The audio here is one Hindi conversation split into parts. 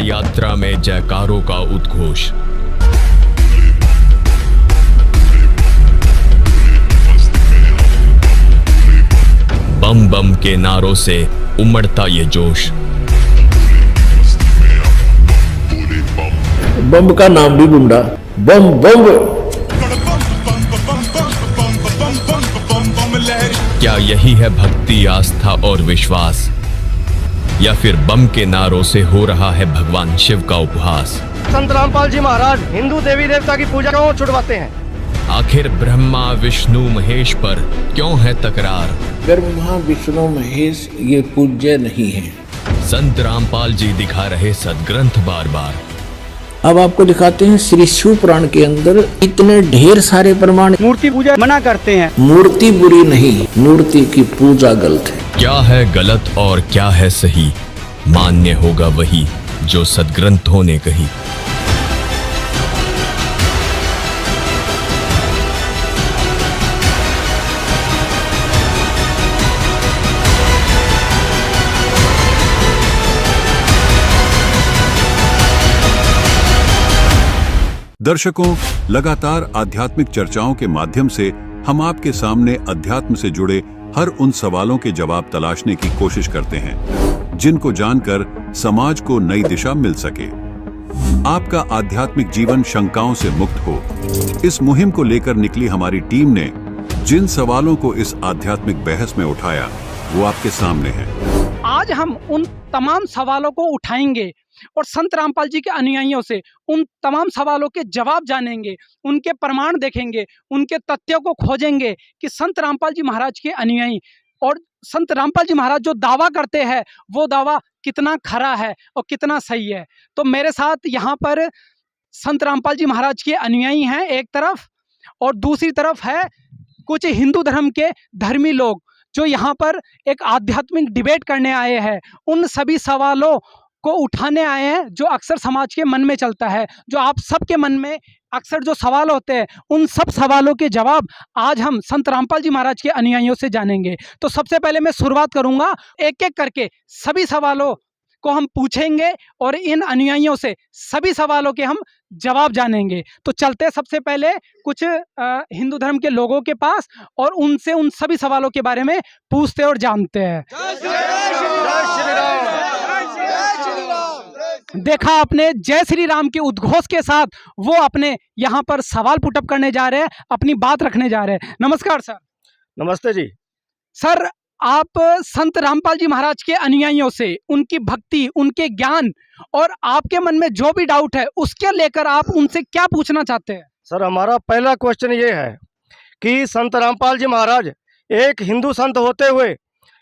हर यात्रा में जयकारों का उद्घोष। बम बम के नारों से उमड़ता ये जोश। बम का नाम भी गुंडा, बम बम। क्या यही है भक्ति, आस्था और विश्वास, या फिर बम के नारों से हो रहा है भगवान शिव का उपहास? संत रामपाल जी महाराज हिंदू देवी देवता की पूजा क्यों छुड़वाते हैं? आखिर ब्रह्मा विष्णु महेश पर क्यों है तकरार? ब्रह्मा विष्णु महेश ये पूज्य नहीं है। संत रामपाल जी दिखा रहे सदग्रंथ बार बार। अब आपको दिखाते हैं श्री शिव पुराण के अंदर इतने ढेर सारे प्रमाण। मूर्ति पूजा मना करते हैं। मूर्ति बुरी नहीं, मूर्ति की पूजा गलत है। क्या है गलत और क्या है सही, मान्य होगा वही जो सदग्रंथों ने कही। दर्शकों, लगातार आध्यात्मिक चर्चाओं के माध्यम से हम आपके सामने अध्यात्म से जुड़े हर उन सवालों के जवाब तलाशने की कोशिश करते हैं जिनको जानकर समाज को नई दिशा मिल सके, आपका आध्यात्मिक जीवन शंकाओं से मुक्त हो। इस मुहिम को लेकर निकली हमारी टीम ने जिन सवालों को इस आध्यात्मिक बहस में उठाया वो आपके सामने है। आज हम उन तमाम सवालों को उठाएंगे और संत रामपाल जी के अनुयायियों से उन तमाम सवालों के जवाब जानेंगे, उनके प्रमाण देखेंगे, उनके तथ्यों को खोजेंगे कि संत रामपाल जी महाराज के अनुयायी और संत रामपाल जी महाराज जो दावा करते हैं वो दावा कितना खरा है और कितना सही है। तो मेरे साथ यहाँ पर संत रामपाल जी महाराज के अनुयायी हैं एक तरफ, और दूसरी तरफ है कुछ हिंदू धर्म के धर्मी लोग जो यहाँ पर एक आध्यात्मिक डिबेट करने आए हैं। उन सभी सवालों को उठाने आए हैं जो अक्सर समाज के मन में चलता है, जो आप सबके मन में अक्सर जो सवाल होते हैं, उन सब सवालों के जवाब आज हम संत रामपाल जी महाराज के अनुयायियों से जानेंगे। तो सबसे पहले मैं शुरुआत करूंगा, एक एक करके सभी सवालों को हम पूछेंगे और इन अनुयायियों से सभी सवालों के हम जवाब जानेंगे। तो चलते हैं सबसे पहले कुछ हिंदू धर्म के लोगों के पास और उनसे उन सभी सवालों के बारे में पूछते और जानते हैं। देखा आपने, जय श्री राम के उद्घोष के साथ वो अपने यहाँ पर सवाल पुटअप करने जा रहे हैं, अपनी बात रखने जा रहे हैं। नमस्कार सर। नमस्ते जी। सर, आप संत रामपाल जी महाराज के अनुयायियों से उनकी भक्ति, उनके ज्ञान और आपके मन में जो भी डाउट है उसके लेकर आप उनसे क्या पूछना चाहते हैं? सर, हमारा पहला क्वेश्चन ये है कि संत रामपाल जी महाराज एक हिंदू संत होते हुए,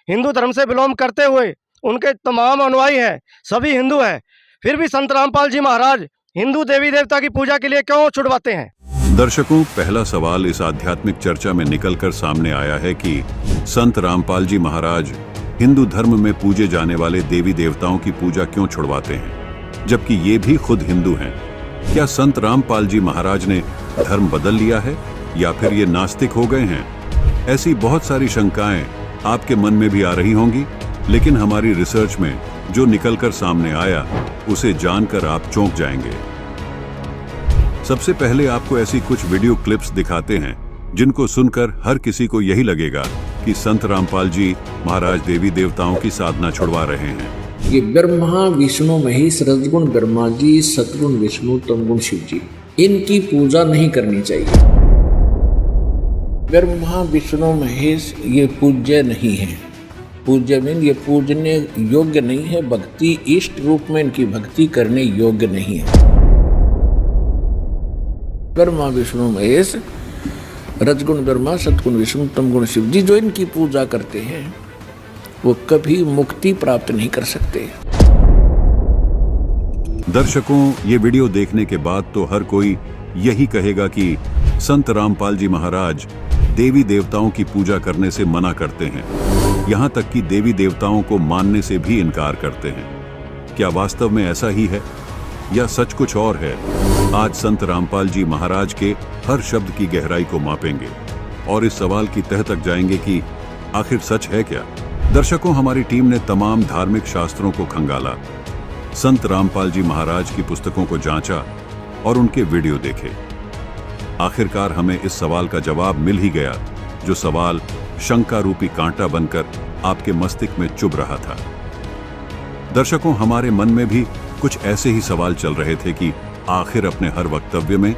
हिंदू धर्म से बिलोंग करते हुए, उनके तमाम अनुयायी हैं, सभी हिंदू हैं, फिर भी संत रामपाल जी महाराज हिंदू देवी देवता की पूजा के लिए क्यों छुड़वाते हैं? दर्शकों, पहला सवाल इस आध्यात्मिक चर्चा में निकलकर सामने आया है कि संत रामपाल जी महाराज हिंदू धर्म में पूजे जाने वाले देवी देवताओं की पूजा क्यों छुड़वाते हैं, जबकि ये भी खुद हिंदू हैं। क्या संत रामपाल जी महाराज ने धर्म बदल लिया है या फिर ये नास्तिक हो गए हैं? ऐसी बहुत सारी शंकाएं आपके मन में भी आ रही होंगी, लेकिन हमारी रिसर्च में जो निकलकर सामने आया उसे जानकर आप चौंक जाएंगे। सबसे पहले आपको ऐसी कुछ वीडियो क्लिप्स दिखाते हैं जिनको सुनकर हर किसी को यही लगेगा कि संत रामपाल जी महाराज देवी देवताओं की साधना छुड़वा रहे हैं। ये ब्रह्मा विष्णु महेश, रजगुण ब्रह्मा जी, सतगुण विष्णु, तमगुण शिव जी, इनकी पूजा नहीं करनी चाहिए। ब्रह्मा विष्णु महेश ये पूज्य नहीं है। पूज्य मीन ये पूजने योग्य नहीं है, भक्ति इष्ट रूप में इनकी भक्ति करने योग्य नहीं है। ब्रह्मा विष्णु महेश, रजगुण ब्रह्मा, सतगुण विष्णु, तमगुण शिव जी जो इनकी पूजा करते हैं वो कभी मुक्ति प्राप्त नहीं कर सकते। दर्शकों, ये वीडियो देखने के बाद तो हर कोई यही कहेगा कि संत रामपाल जी महाराज देवी देवताओं की पूजा करने से मना करते हैं, यहाँ तक कि देवी देवताओं को मानने से भी इनकार करते हैं। क्या वास्तव में ऐसा ही है या सच कुछ और है? आज संत रामपाल जी महाराज के हर शब्द की गहराई को मापेंगे और इस सवाल की तह तक जाएंगे कि आखिर सच है क्या। दर्शकों, हमारी टीम ने तमाम धार्मिक शास्त्रों को खंगाला, संत रामपाल जी महाराज की पुस्तकों को जांचा और उनके वीडियो देखे। आखिरकार हमें इस सवाल का जवाब मिल ही गया, जो सवाल शंका रूपी कांटा बनकर आपके मस्तिष्क में चुभ रहा था। दर्शकों, हमारे मन में भी कुछ ऐसे ही सवाल चल रहे थे कि आखिर अपने हर वक्तव्य में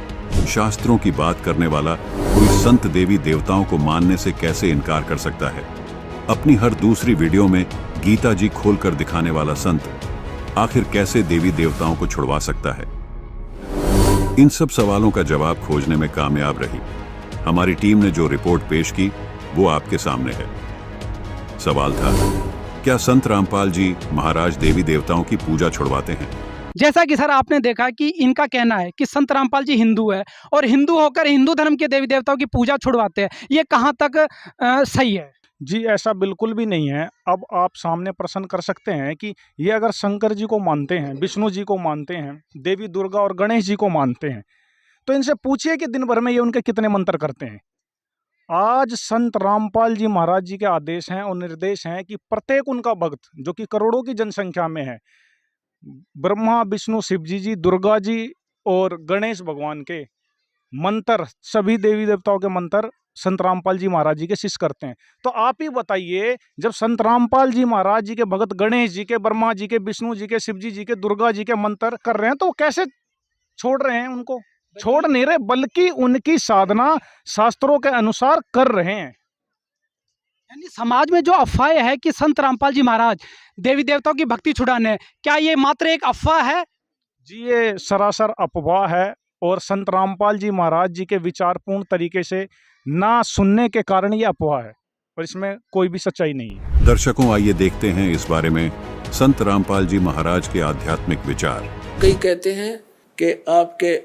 शास्त्रों की बात करने वाला कोई संत देवी देवताओं को मानने से कैसे इनकार कर सकता है। अपनी हर दूसरी वीडियो में गीता जी खोलकर दिखाने वाला संत आखिर कैसे देवी देवताओं को छुड़वा सकता है। इन सब सवालों का जवाब खोजने में कामयाब रही हमारी टीम ने जो रिपोर्ट पेश की, वो आपके सामने है। सवाल था, क्या संत रामपाल जी महाराज देवी देवताओं की पूजा छुड़वाते हैं? जैसा कि सर आपने देखा कि इनका कहना है कि संत रामपाल जी हिंदू है और हिंदू होकर हिंदू धर्म के देवी देवताओं की पूजा छुड़वाते हैं, ये कहाँ तक सही है? जी, ऐसा बिल्कुल भी नहीं है। अब आप सामने प्रश्न कर सकते हैं कि ये अगर शंकर जी को मानते हैं, विष्णु जी को मानते हैं, देवी दुर्गा और गणेश जी को मानते हैं, तो इनसे पूछिए कि दिन भर में ये उनके कितने मंत्र करते हैं। आज संत रामपाल जी महाराज जी के आदेश हैं और निर्देश हैं कि प्रत्येक उनका भक्त, जो कि करोड़ों की जनसंख्या में है, ब्रह्मा विष्णु शिव जी, दुर्गा जी और गणेश भगवान के मंत्र, सभी देवी देवताओं के मंत्र संत रामपाल जी महाराज जी के शिष्य करते हैं। तो आप ही बताइए, जब संत रामपाल जी महाराज जी के भगत गणेश जी के, ब्रह्मा जी के, विष्णु जी के, शिव जी के, दुर्गा जी के मंत्र कर रहे हैं, तो कैसे छोड़ रहे हैं? उनको छोड़ नहीं रहे, बल्कि उनकी साधना शास्त्रों के अनुसार कर रहे हैं। यानी समाज में जो अफवाह है कि संत रामपाल जी महाराज देवी देवताओं की भक्ति छुड़ाने, क्या ये मात्र एक अफवाह है? जी, ये सरासर अफवाह है और संत रामपाल जी महाराज जी के विचारपूर्ण तरीके से ना सुनने के कारण ये अफवाह है और इसमें कोई भी सच्चाई नहीं है। दर्शकों, आइए देखते हैं इस बारे में संत रामपाल जी महाराज के आध्यात्मिक विचार। कई कहते हैं कि आपके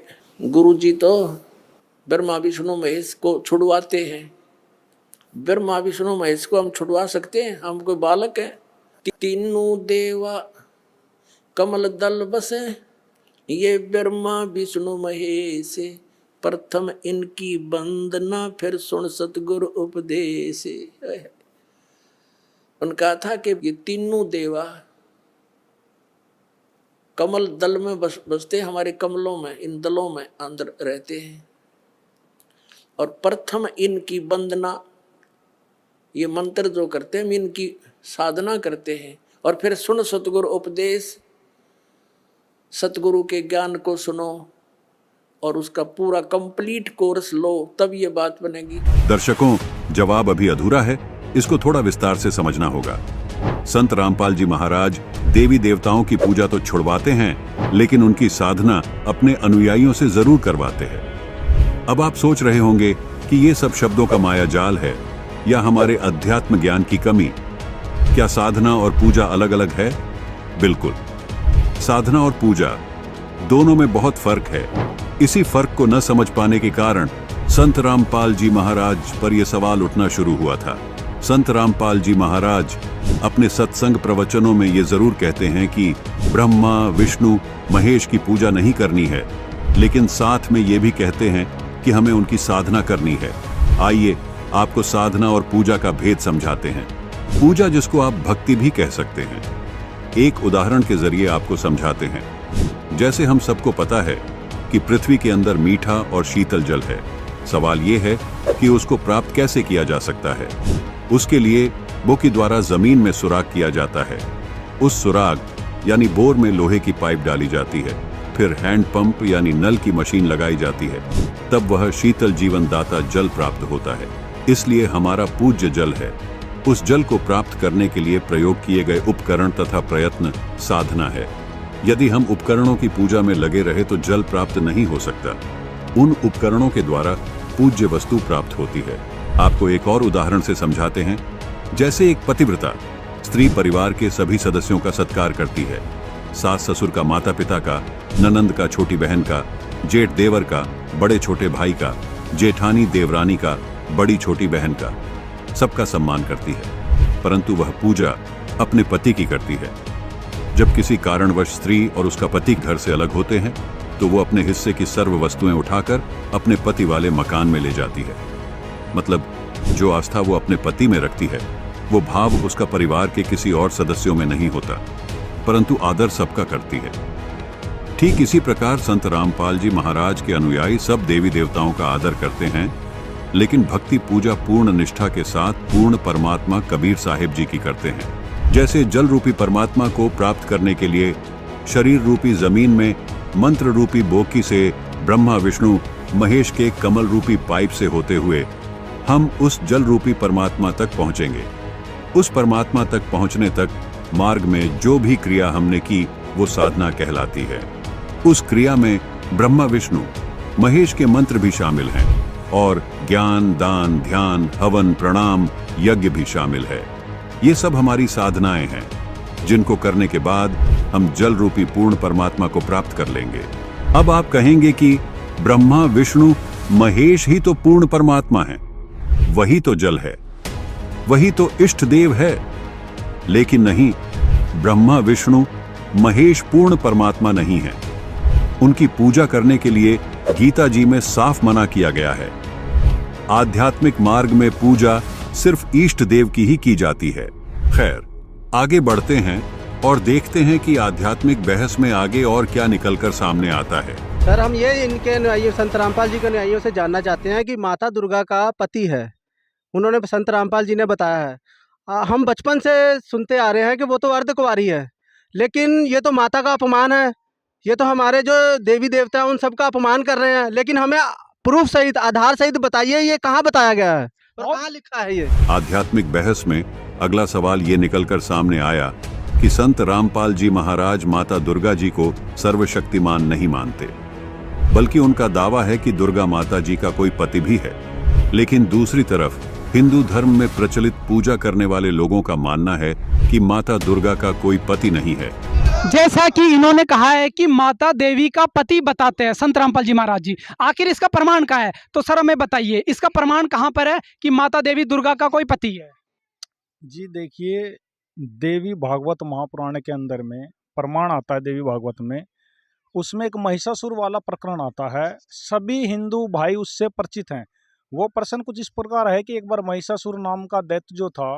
गुरुजी तो ब्रह्मा विष्णु महेश को छुड़वाते हैं। ब्रह्मा विष्णु महेश को हम छुड़वा सकते हैं? हम कोई बालक हैं? तीनों देवा कमल दल बसे, ये ब्रह्मा विष्णु महेश, प्रथम इनकी वंदना फिर सुन सतगुरु उपदेश। उनका था कि ये तीनों देवा कमल दल में बसते, हमारे कमलों में, इन दलों में अंदर रहते हैं, और प्रथम इनकी वंदना, ये मंत्र जो करते हैं इनकी साधना करते हैं, और फिर सुन सतगुरु उपदेश, सतगुरु के ज्ञान को सुनो और उसका पूरा कंप्लीट कोर्स लो, तब ये बात बनेगी। दर्शकों, जवाब अभी अधूरा है, इसको थोड़ा विस्तार से समझना होगा। संत रामपाल जी महाराज देवी देवताओं की पूजा तो छुड़वाते हैं, लेकिन उनकी साधना अपने अनुयायियों से जरूर करवाते हैं। अब आप सोच रहे होंगे कि ये सब शब्दों का माया जाल है या हमारे अध्यात्म ज्ञान की कमी। क्या साधना और पूजा अलग अलग है? बिल्कुल। साधना और पूजा दोनों में बहुत फर्क है। इसी फर्क को न समझ पाने के कारण संत रामपाल जी महाराज पर यह सवाल उठना शुरू हुआ था। संत रामपाल जी महाराज अपने सत्संग प्रवचनों में ये जरूर कहते हैं कि ब्रह्मा विष्णु महेश की पूजा नहीं करनी है, लेकिन साथ में ये भी कहते हैं कि हमें उनकी साधना करनी है। आइए आपको साधना और पूजा का भेद समझाते हैं। पूजा, जिसको आप भक्ति भी कह सकते हैं, एक उदाहरण के जरिए आपको समझाते हैं। जैसे हम सबको पता है कि पृथ्वी के अंदर मीठा और शीतल जल है। सवाल ये है कि उसको प्राप्त कैसे किया जा सकता है। उसके लिए बोकी द्वारा जमीन में सुराख किया जाता है। उस सुराख यानी बोर में लोहे की पाइप डाली जाती है, फिर हैंड पंप यानी नल की मशीन लगाई जाती है, तब वह शीतल जीवन दाता जल प्राप्त होता है। इसलिए हमारा पूज्य जल है। उस जल को प्राप्त करने के लिए प्रयोग किए गए उपकरण तथा प्रयत्न साधना है। यदि हम उपकरणों की पूजा में लगे रहे तो जल प्राप्त नहीं हो सकता। उन उपकरणों के द्वारा पूज्य वस्तु प्राप्त होती है। आपको एक और उदाहरण से समझाते हैं। जैसे एक पतिव्रता स्त्री परिवार के सभी सदस्यों का सत्कार करती है, सास ससुर का, माता पिता का, ननंद का, छोटी बहन का, जेठ देवर का, बड़े छोटे भाई का, जेठानी देवरानी का, बड़ी छोटी बहन का, सबका सम्मान करती है, परंतु वह पूजा अपने पति की करती है। जब किसी कारणवश स्त्री और उसका पति घर से अलग होते हैं तो वो अपने हिस्से की सर्व वस्तुएं उठाकर अपने पति वाले मकान में ले जाती है। मतलब जो आस्था वो अपने पति में रखती है, वो भाव उसका परिवार के किसी और सदस्यों में नहीं होता। परंतु आदर सबका करती है। ठीक इसी प्रकार संत रामपाल जी महाराज के अनुयायी सब देवी देवताओं का आदर करते हैं, लेकिन भक्ति पूजा पूर्ण निष्ठा के साथ पूर्ण परमात्मा कबीर साहिब जी की करते हैं। जैसे जल रूपी परमात्मा को प्राप्त करने के लिए शरीर रूपी जमीन में मंत्र रूपी बोकी से ब्रह्मा विष्णु महेश के कमल रूपी पाइप से होते हुए हम उस जल रूपी परमात्मा तक पहुंचेंगे। उस परमात्मा तक पहुंचने तक मार्ग में जो भी क्रिया हमने की वो साधना कहलाती है। उस क्रिया में ब्रह्मा विष्णु महेश के मंत्र भी शामिल हैं और ज्ञान दान ध्यान हवन प्रणाम यज्ञ भी शामिल है। ये सब हमारी साधनाएं हैं जिनको करने के बाद हम जल रूपी पूर्ण परमात्मा को प्राप्त कर लेंगे। अब आप कहेंगे कि ब्रह्मा विष्णु महेश ही तो पूर्ण परमात्मा है, वही तो जल है, वही तो इष्ट देव है। लेकिन नहीं, ब्रह्मा विष्णु महेश पूर्ण परमात्मा नहीं है। उनकी पूजा करने के लिए गीता जी में साफ मना किया गया है। आध्यात्मिक मार्ग में पूजा सिर्फ इष्ट देव की ही की जाती है। खैर, आगे बढ़ते हैं और देखते हैं कि आध्यात्मिक बहस में आगे और क्या निकलकर सामने आता है। सर, हम ये इनके अनुयायियों संत रामपाल जी के अनुयायियों से जानना चाहते हैं कि माता दुर्गा का पति है, उन्होंने संत रामपाल जी ने बताया है। हम बचपन से सुनते आ रहे हैं कि वो तो अर्धकुंवारी है, लेकिन ये तो माता का अपमान है, ये तो हमारे जो देवी देवता हैं उन सबका अपमान कर रहे हैं। लेकिन हमें प्रूफ सहित आधार सहित बताइए, ये कहाँ बताया गया है और कहाँ लिखा है ये। आध्यात्मिक बहस में अगला सवाल ये निकलकर सामने आया कि संत रामपाल जी महाराज माता दुर्गा जी को सर्वशक्तिमान नहीं मानते, बल्कि उनका दावा है कि दुर्गा माता जी का कोई पति भी है। लेकिन दूसरी तरफ हिंदू धर्म में प्रचलित पूजा करने वाले लोगों का मानना है कि माता दुर्गा का कोई पति नहीं है। जैसा कि इन्होंने कहा है कि माता देवी का पति बताते हैं संत रामपाल जी महाराज जी, आखिर इसका प्रमाण क्या है? तो सर हमें बताइए, इसका प्रमाण कहाँ पर है कि माता देवी दुर्गा का कोई पति है? जी देखिए, देवी भागवत महापुराण के अंदर में प्रमाण आता है देवी भागवत में, उसमें एक महिषासुर वाला प्रकरण आता है। सभी हिंदू भाई उससे परिचित हैं। वो प्रश्न कुछ इस प्रकार है कि एक बार महिषासुर नाम का दैत्य जो था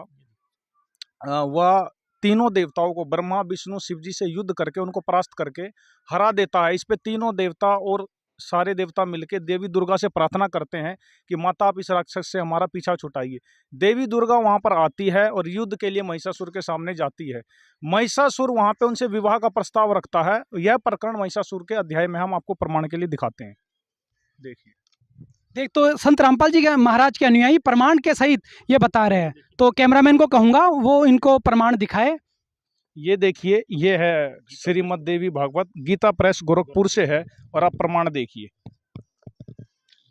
वह तीनों देवताओं को ब्रह्मा विष्णु शिव जी से युद्ध करके उनको परास्त करके हरा देता है। इस पे तीनों देवता और सारे देवता मिलके देवी दुर्गा से प्रार्थना करते हैं कि माता आप इस राक्षस से हमारा पीछा छुटाइए। देवी दुर्गा वहां पर आती है और युद्ध के लिए महिषासुर के सामने जाती है। महिषासुर वहां पे उनसे विवाह का प्रस्ताव रखता है। यह प्रकरण महिषासुर के अध्याय में हम आपको प्रमाण के लिए दिखाते हैं। देखिए, देख तो संत रामपाल जी के महाराज के अनुयायी प्रमाण के सहित ये बता रहे हैं, तो कैमरामैन को कहूंगा वो इनको प्रमाण दिखाए। ये देखिए, ये है श्रीमद् देवी भागवत, गीता प्रेस गोरखपुर से है और आप प्रमाण देखिए।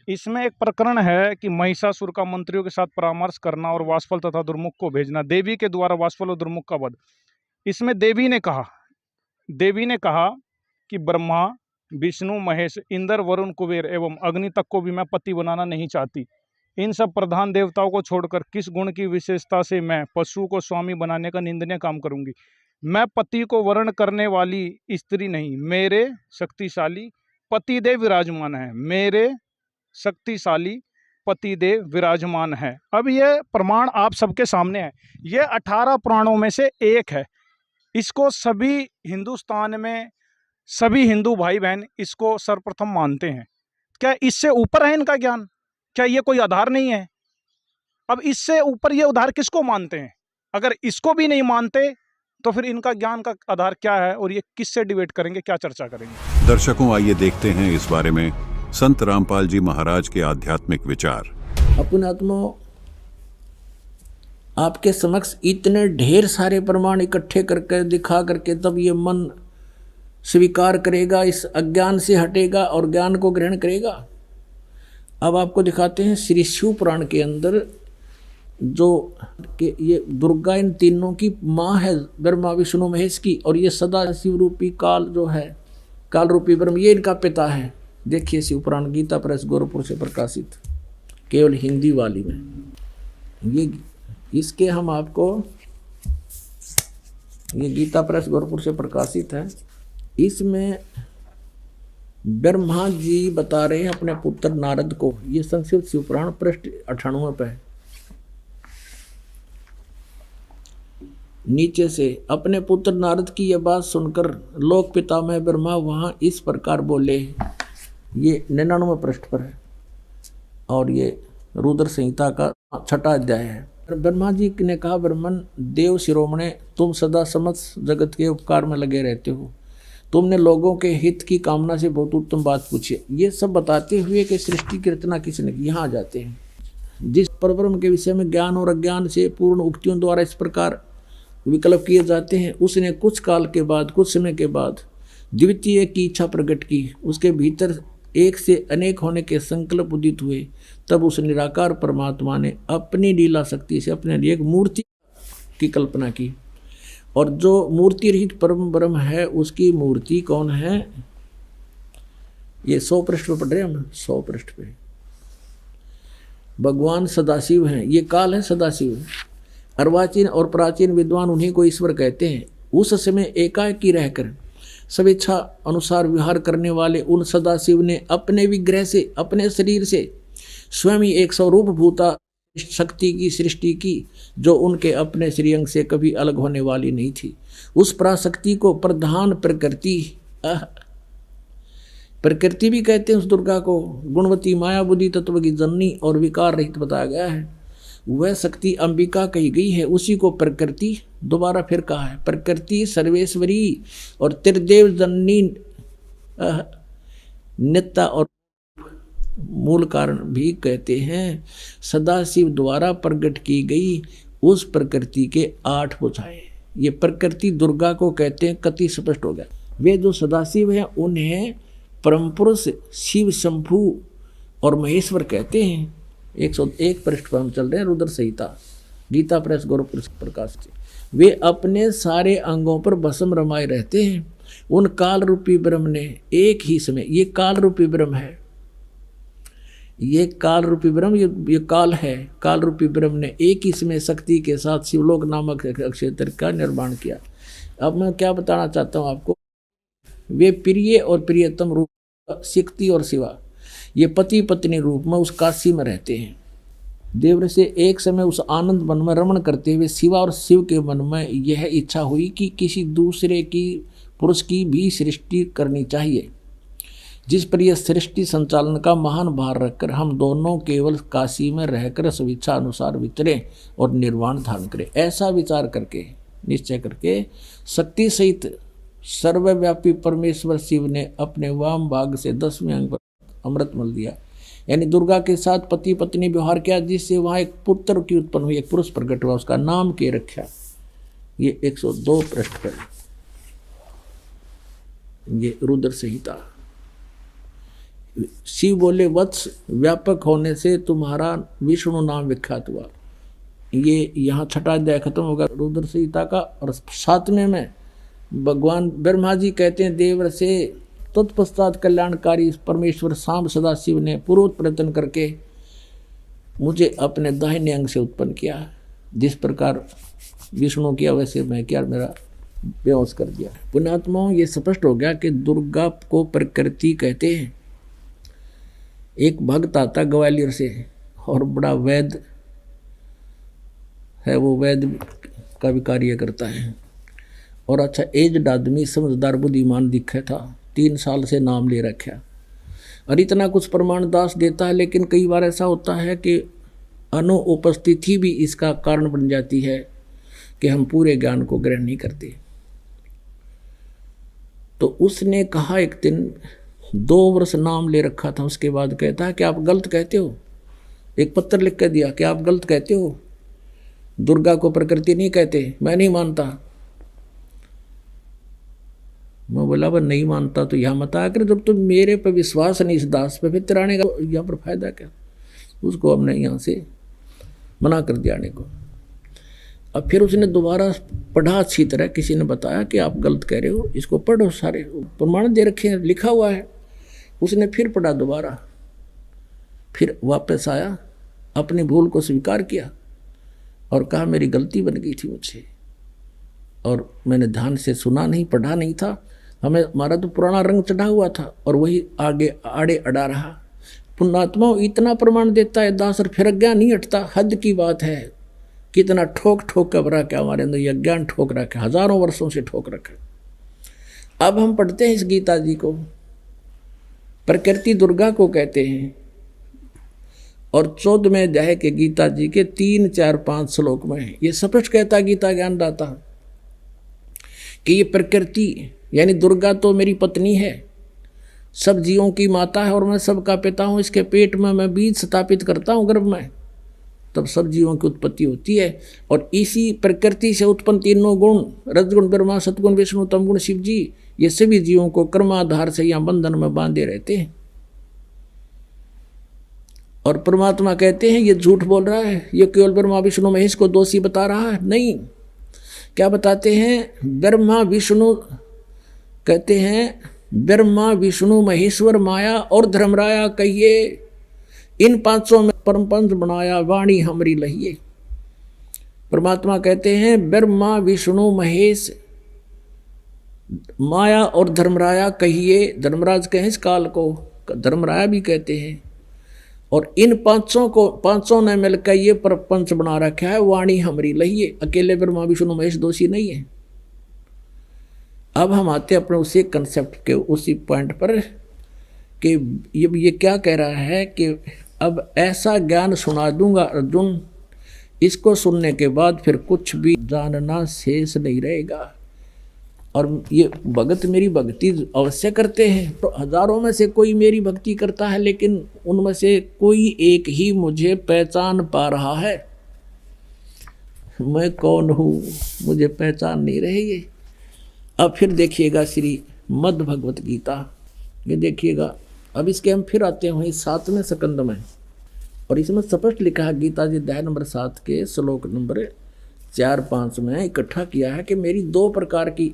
इसमें एक प्रकरण है कि महिषासुर का मंत्रियों के साथ परामर्श करना और वाष्फल तथा दुर्मुख को भेजना, देवी के द्वारा वाष्फल और दुर्मुख का वध। इसमें देवी ने कहा कि ब्रह्मा विष्णु महेश इंद्र वरुण कुबेर एवं अग्नि तक को भी मैं पति बनाना नहीं चाहती। इन सब प्रधान देवताओं को छोड़कर किस गुण की विशेषता से मैं पशु को स्वामी बनाने का निंदनीय काम करूंगी? मैं पति को वर्ण करने वाली स्त्री नहीं, मेरे शक्तिशाली पतिदेव विराजमान है, मेरे शक्तिशाली पतिदेव विराजमान है। अब ये प्रमाण आप सबके सामने है। ये 18 पुराणों में से एक है। इसको सभी हिंदुस्तान में सभी हिंदू भाई बहन इसको सर्वप्रथम मानते हैं। क्या इससे ऊपर है इनका ज्ञान? क्या ये कोई आधार नहीं है? अब इससे ऊपर ये आधार किसको मानते हैं? अगर इसको भी नहीं मानते तो फिर इनका ज्ञान का आधार क्या है और ये किससे डिबेट करेंगे, क्या चर्चा करेंगे? दर्शकों, आइए देखते हैं इस बारे में संत रामपाल जी महाराज के आध्यात्मिक विचार। अपनात्मा, आपके समक्ष इतने ढेर सारे प्रमाण इकट्ठे करके दिखा करके तब ये मन स्वीकार करेगा, इस अज्ञान से हटेगा और ज्ञान को ग्रहण करेगा। अब आपको दिखाते हैं श्री शिव पुराण के अंदर जो कि ये दुर्गा इन तीनों की माँ है, ब्रह्मा विष्णु महेश की, और ये सदा शिव रूपी काल जो है, काल रूपी ब्रह्म, ये इनका पिता है। देखिए शिव पुराण गीता प्रेस गोरखपुर से प्रकाशित, केवल हिंदी वाली में। ये इसके हम आपको, ये गीता प्रेस गोरखपुर से प्रकाशित है। इसमें ब्रह्मा जी बता रहे हैं अपने पुत्र नारद को, ये संस्कृत शिव पुराण पृष्ठ 98 पे है। नीचे से अपने पुत्र नारद की यह बात सुनकर लोक पितामह ब्रह्मा वहाँ इस प्रकार बोले। ये 99वें पृष्ठ पर है और ये रुद्र संहिता का 6वां अध्याय है। ब्रह्मा जी ने कहा, ब्रह्मन देव शिरोमणे, तुम सदा समस्त जगत के उपकार में लगे रहते हो। तुमने लोगों के हित की कामना से बहुत उत्तम बात पूछी। ये सब बताते हुए कि सृष्टि की रचना किसने की, यहाँ आ जाते हैं। जिस परब्रह्म के विषय में ज्ञान और अज्ञान से पूर्ण उक्तियों द्वारा इस प्रकार विकल्प किए जाते हैं, उसने कुछ काल के बाद, कुछ समय के बाद द्वितीय की इच्छा प्रकट की। उसके भीतर एक से अनेक होने के संकल्प उदित हुए। तब उस निराकार परमात्मा ने अपनी लीला शक्ति से अपने लिए एक मूर्ति की कल्पना की। और जो मूर्ति रहित परम ब्रह्म है, उसकी मूर्ति कौन है? ये 100 पृष्ठ पर पढ़ रहे हैं हम, 100 पृष्ठ पे भगवान सदाशिव हैं। ये काल है सदाशिव। अर्वाचीन और प्राचीन विद्वान उन्हीं को ईश्वर कहते हैं। उस समय एकाएकी रहकर स्वेच्छा अनुसार विहार करने वाले उन सदाशिव ने अपने विग्रह से, अपने शरीर से स्वयं ही एक स्वरूप भूता शक्ति की सृष्टि की, जो उनके अपने श्रीअंग से कभी अलग होने वाली नहीं थी। उस पराशक्ति को प्रधान प्रकृति भी कहते हैं। उस दुर्गा को गुणवती माया बुद्धि तत्व की जननी और विकार रहित बताया गया है। वह शक्ति अंबिका कही गई है, उसी को प्रकृति दोबारा फिर कहा है। प्रकृति सर्वेश्वरी और त्रिदेव जननी नित्या और मूल कारण भी कहते हैं। सदाशिव द्वारा प्रकट की गई उस प्रकृति के 8 भुजाएं, ये प्रकृति दुर्गा को कहते हैं। कति स्पष्ट हो गया। वे जो सदाशिव हैं उन्हें परम पुरुष शिव, शंभु और महेश्वर कहते हैं। 101 पृष्ठ पर हम चल रहे हैं, रुद्र संहिता, गीता प्रेस, गौरव प्रकाश से। वे अपने सारे अंगों पर भस्म रमाए रहते हैं। उन काल रूपी ब्रह्म ने एक ही समय, ये काल रूपी ब्रह्म है, ये काल रूपी ब्रह्म, ये काल है। काल रूपी ब्रह्म ने एक ही समय शक्ति के साथ शिवलोक नामक क्षेत्र का निर्माण किया। अब मैं क्या बताना चाहता हूँ आपको, वे प्रिय और प्रियतम रूप शक्ति और शिवा, ये पति पत्नी रूप में उस काशी में रहते हैं। देव से एक समय उस आनंद मन में रमण करते हुए शिवा और शिव के मन में यह इच्छा हुई कि किसी दूसरे की पुरुष की भी सृष्टि करनी चाहिए, जिस पर यह सृष्टि संचालन का महान भार रखकर हम दोनों केवल काशी में रहकर स्वेच्छा अनुसार विचरें और निर्वाण धारण करें। ऐसा विचार करके, निश्चय करके, शक्ति सहित सर्वव्यापी परमेश्वर शिव ने अपने वाम भाग से 10वें अंग पर अमृत मल दिया, यानी दुर्गा के साथ पति पत्नी व्यवहार किया, जिससे वहाँ एक पुत्र की उत्पन्न हुई, एक पुरुष प्रकट हुआ, उसका नाम के रखा। ये 102 पृष्ठ पर ये रुद्र संहिता। शिव बोले, वत्स, व्यापक होने से तुम्हारा विष्णु नाम विख्यात हुआ। ये यहाँ 6वां अध्याय खत्म होगा रुद्र संहिता का। और 7वें में भगवान ब्रह्मा जी कहते हैं, देवर से तत्पश्चात कल्याणकारी परमेश्वर सांब सदाशिव ने पूर्वोत प्रयत्न करके मुझे अपने दाहिने अंग से उत्पन्न किया। जिस प्रकार विष्णु किया वैसे मैं किया, मेरा बेहोश कर दिया। पुण्यात्माओं, ये स्पष्ट हो गया कि दुर्गा को प्रकृति कहते हैं। एक भक्त आता ग्वालियर से और बड़ा वैद्य है, वो वैद्य का भी कार्य करता है और अच्छा एज्ड आदमी, समझदार बुद्धिमान दिखा था। 3 साल से नाम ले रखा और इतना कुछ प्रमाण दास देता है, लेकिन कई बार ऐसा होता है कि अनुपस्थिति भी इसका कारण बन जाती है कि हम पूरे ज्ञान को ग्रहण नहीं करते। तो उसने कहा एक दिन, 2 वर्ष नाम ले रखा था, उसके बाद कहता है कि आप गलत कहते हो। एक पत्र लिख कर दिया कि आप गलत कहते हो, दुर्गा को प्रकृति नहीं कहते, मैं नहीं मानता। मैं बोला, वह नहीं मानता तो यहाँ मत आकर, जब तुम मेरे पर विश्वास नहीं इस दास पे, फिर तिराने का यहाँ पर फायदा क्या। उसको हमने यहाँ से मना कर दिया आने को। अब फिर उसने दोबारा पढ़ा अच्छी तरह, किसी ने बताया कि आप गलत कह रहे हो, इसको पढ़ो, सारे प्रमाण दे रखे हैं, लिखा हुआ है। उसने फिर पढ़ा दोबारा, फिर वापस आया, अपनी भूल को स्वीकार किया और कहा मेरी गलती बन गई थी मुझसे, और मैंने ध्यान से सुना नहीं, पढ़ा नहीं था। हमारा तो पुराना रंग चढ़ा हुआ था और वही आगे आड़े अड़ा रहा। पुण्यात्मा इतना प्रमाण देता है दास और फिर अज्ञान नहीं हटता, हद की बात है। कितना ठोक ठोक कर रखा है हमारे अंदर, यह ज्ञान ठोक रखा है, हजारों वर्षों से ठोक रखा है। अब हम पढ़ते हैं इस गीता जी को, प्रकृति दुर्गा को कहते हैं, और 14वें अध्याय के गीता जी के 3, 4, 5 श्लोक में ये स्पष्ट कहता गीता ज्ञानदाता कि ये प्रकृति यानी दुर्गा तो मेरी पत्नी है, सब जीवों की माता है और मैं सबका पिता हूँ। इसके पेट में मैं बीज स्थापित करता हूँ गर्भ में, तब सब जीवों की उत्पत्ति होती है। और इसी प्रकृति से उत्पन्न तीनों गुण, रजगुण ब्रह्मा, सतगुण विष्णु, तमगुण शिव जी, ये सभी जीवों को कर्माधार से यहाँ बंधन में बांधे रहते हैं। और परमात्मा कहते हैं ये झूठ बोल रहा है, ये केवल ब्रह्मा विष्णु महेश को दोषी बता रहा है। नहीं, क्या बताते हैं? ब्रह्मा विष्णु कहते हैं, ब्रह्मा विष्णु महेश्वर माया और धर्मराया कहिए, इन पांचों में परम पंच बनाया, वाणी हमरी लहिए। परमात्मा कहते हैं ब्रह्मा विष्णु महेश माया और धर्मराया कहिए, धर्मराज कहें इस काल को, धर्मराया भी कहते हैं। और इन पांचों ने मिलकर ये प्रपंच बना रखा है, वाणी हमरी लहिए। अकेले ब्रह्मा विष्णु महेश दोषी नहीं है। अब हम आते अपने उसी कंसेप्ट के उसी पॉइंट पर कि ये क्या कह रहा है कि अब ऐसा ज्ञान सुना दूंगा अर्जुन, इसको सुनने के बाद फिर कुछ भी जानना शेष नहीं रहेगा। और ये भगत मेरी भक्ति अवश्य करते हैं, तो हजारों में से कोई मेरी भक्ति करता है, लेकिन उनमें से कोई एक ही मुझे पहचान पा रहा है। मैं कौन हूँ मुझे पहचान नहीं रही है। अब फिर देखिएगा श्री मद् भगवत गीता, ये देखिएगा। अब इसके हम फिर आते हैं 7वें स्कंद में, और इसमें स्पष्ट लिखा है गीता जी अध्याय नंबर 7 के श्लोक नंबर 4, 5 में इकट्ठा किया है कि मेरी 2 प्रकार की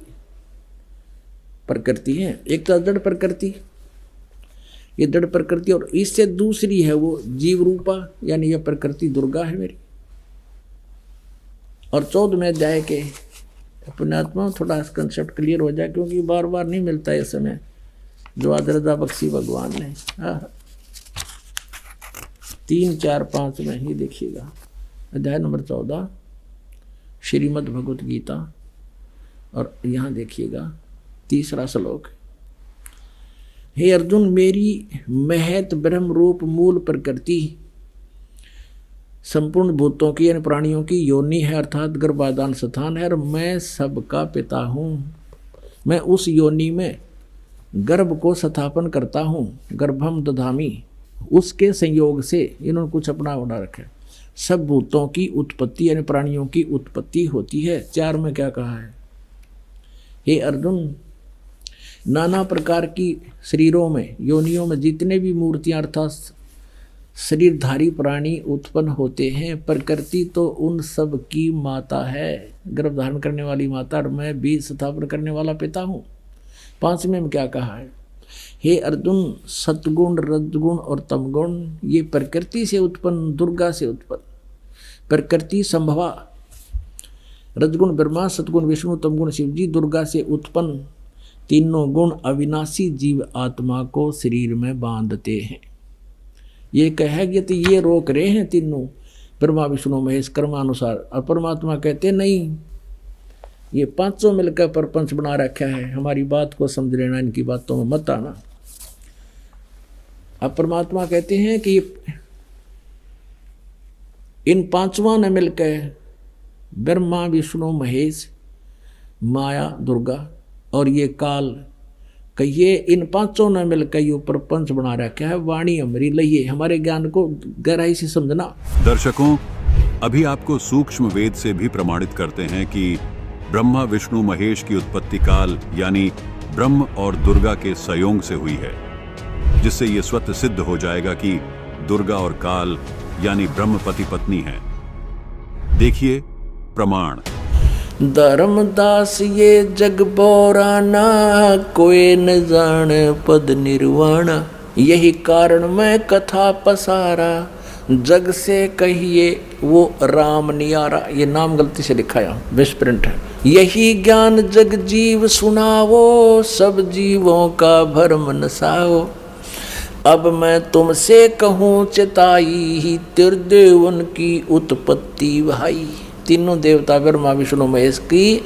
प्रकृति है। एक तो जड़ प्रकृति, ये जड़ प्रकृति, और इससे दूसरी है वो जीव रूपा, यानी यह प्रकृति दुर्गा है मेरी। और 14वें अध्याय के पुण्यात्मा थोड़ा कंसेप्ट क्लियर हो जाए, क्योंकि बार बार नहीं मिलता है समय जो आज रजा बख्शी भगवान ने। 3, 4, 5 में ही देखिएगा, अध्याय नंबर 14 श्रीमद् भगवत गीता, और यहाँ देखिएगा 3रा श्लोक। हे अर्जुन, मेरी महत ब्रह्म रूप मूल प्रकृति संपूर्ण भूतों की यानी प्राणियों की योनि है, अर्थात गर्भाधान स्थान है, और मैं सबका पिता हूँ। मैं उस योनि में गर्भ को स्थापन करता हूँ, गर्भम दधामी, उसके संयोग से इन्होंने कुछ अपना बना रखा है। सब भूतों की उत्पत्ति यानी प्राणियों की उत्पत्ति होती है। 4 में क्या कहा है? हे अर्जुन, नाना प्रकार की शरीरों में, योनियों में जितने भी मूर्तियां अर्थात शरीरधारी प्राणी उत्पन्न होते हैं, प्रकृति तो उन सब की माता है, गर्भ धारण करने वाली माता, और मैं बीज स्थापन करने वाला पिता हूँ। 5वें में क्या कहा है? हे अर्जुन, सतगुण रजगुण और तमगुण ये प्रकृति से उत्पन्न, दुर्गा से उत्पन्न, प्रकृति संभवा, रजगुण ब्रह्मा, सतगुण विष्णु, तमगुण शिव जी, दुर्गा से उत्पन्न तीनों गुण अविनाशी जीव आत्मा को शरीर में बांधते हैं। ये कहेंगे तो ये रोक रहे हैं तीनों, ब्रह्मा विष्णु महेश कर्मानुसार, और परमात्मा कहते नहीं, ये 5 मिलकर प्रपंच बना रखा है, हमारी बात को समझ लेना, इनकी बातों में मत आना। अब परमात्मा कहते हैं कि इन 5 ने मिलकर ब्रह्मा विष्णु महेश माया दुर्गा और ये काल कहिए, इन 5 ने मिलकर ये प्रपंच बना रखा है, वाणी हमारी लहिए। हमारे ज्ञान को गहराई से समझना। दर्शकों, अभी आपको सूक्ष्म वेद से भी प्रमाणित करते हैं कि ब्रह्मा विष्णु महेश की उत्पत्ति काल यानी ब्रह्म और दुर्गा के संयोग से हुई है, जिससे ये स्वतः सिद्ध हो जाएगा कि दुर्गा और काल यानी ब्रह्म पति पत्नी हैं। देखिए प्रमाण। धर्मदास ये जग बोराना, कोई न जान पद निर्वाणा, यही कारण मैं कथा पसारा, जग से कहिए वो राम नियारा। ये नाम गलती से लिखा है, मिसप्रिंट है। यही ज्ञान जग जीव सुनावो, सब जीवों का भरम नसाओ, अब मैं तुमसे कहूँ चिताई त्रिदेवन की उत्पत्ति भाई। तीनों देवता ब्रह्मा विष्णु महेश की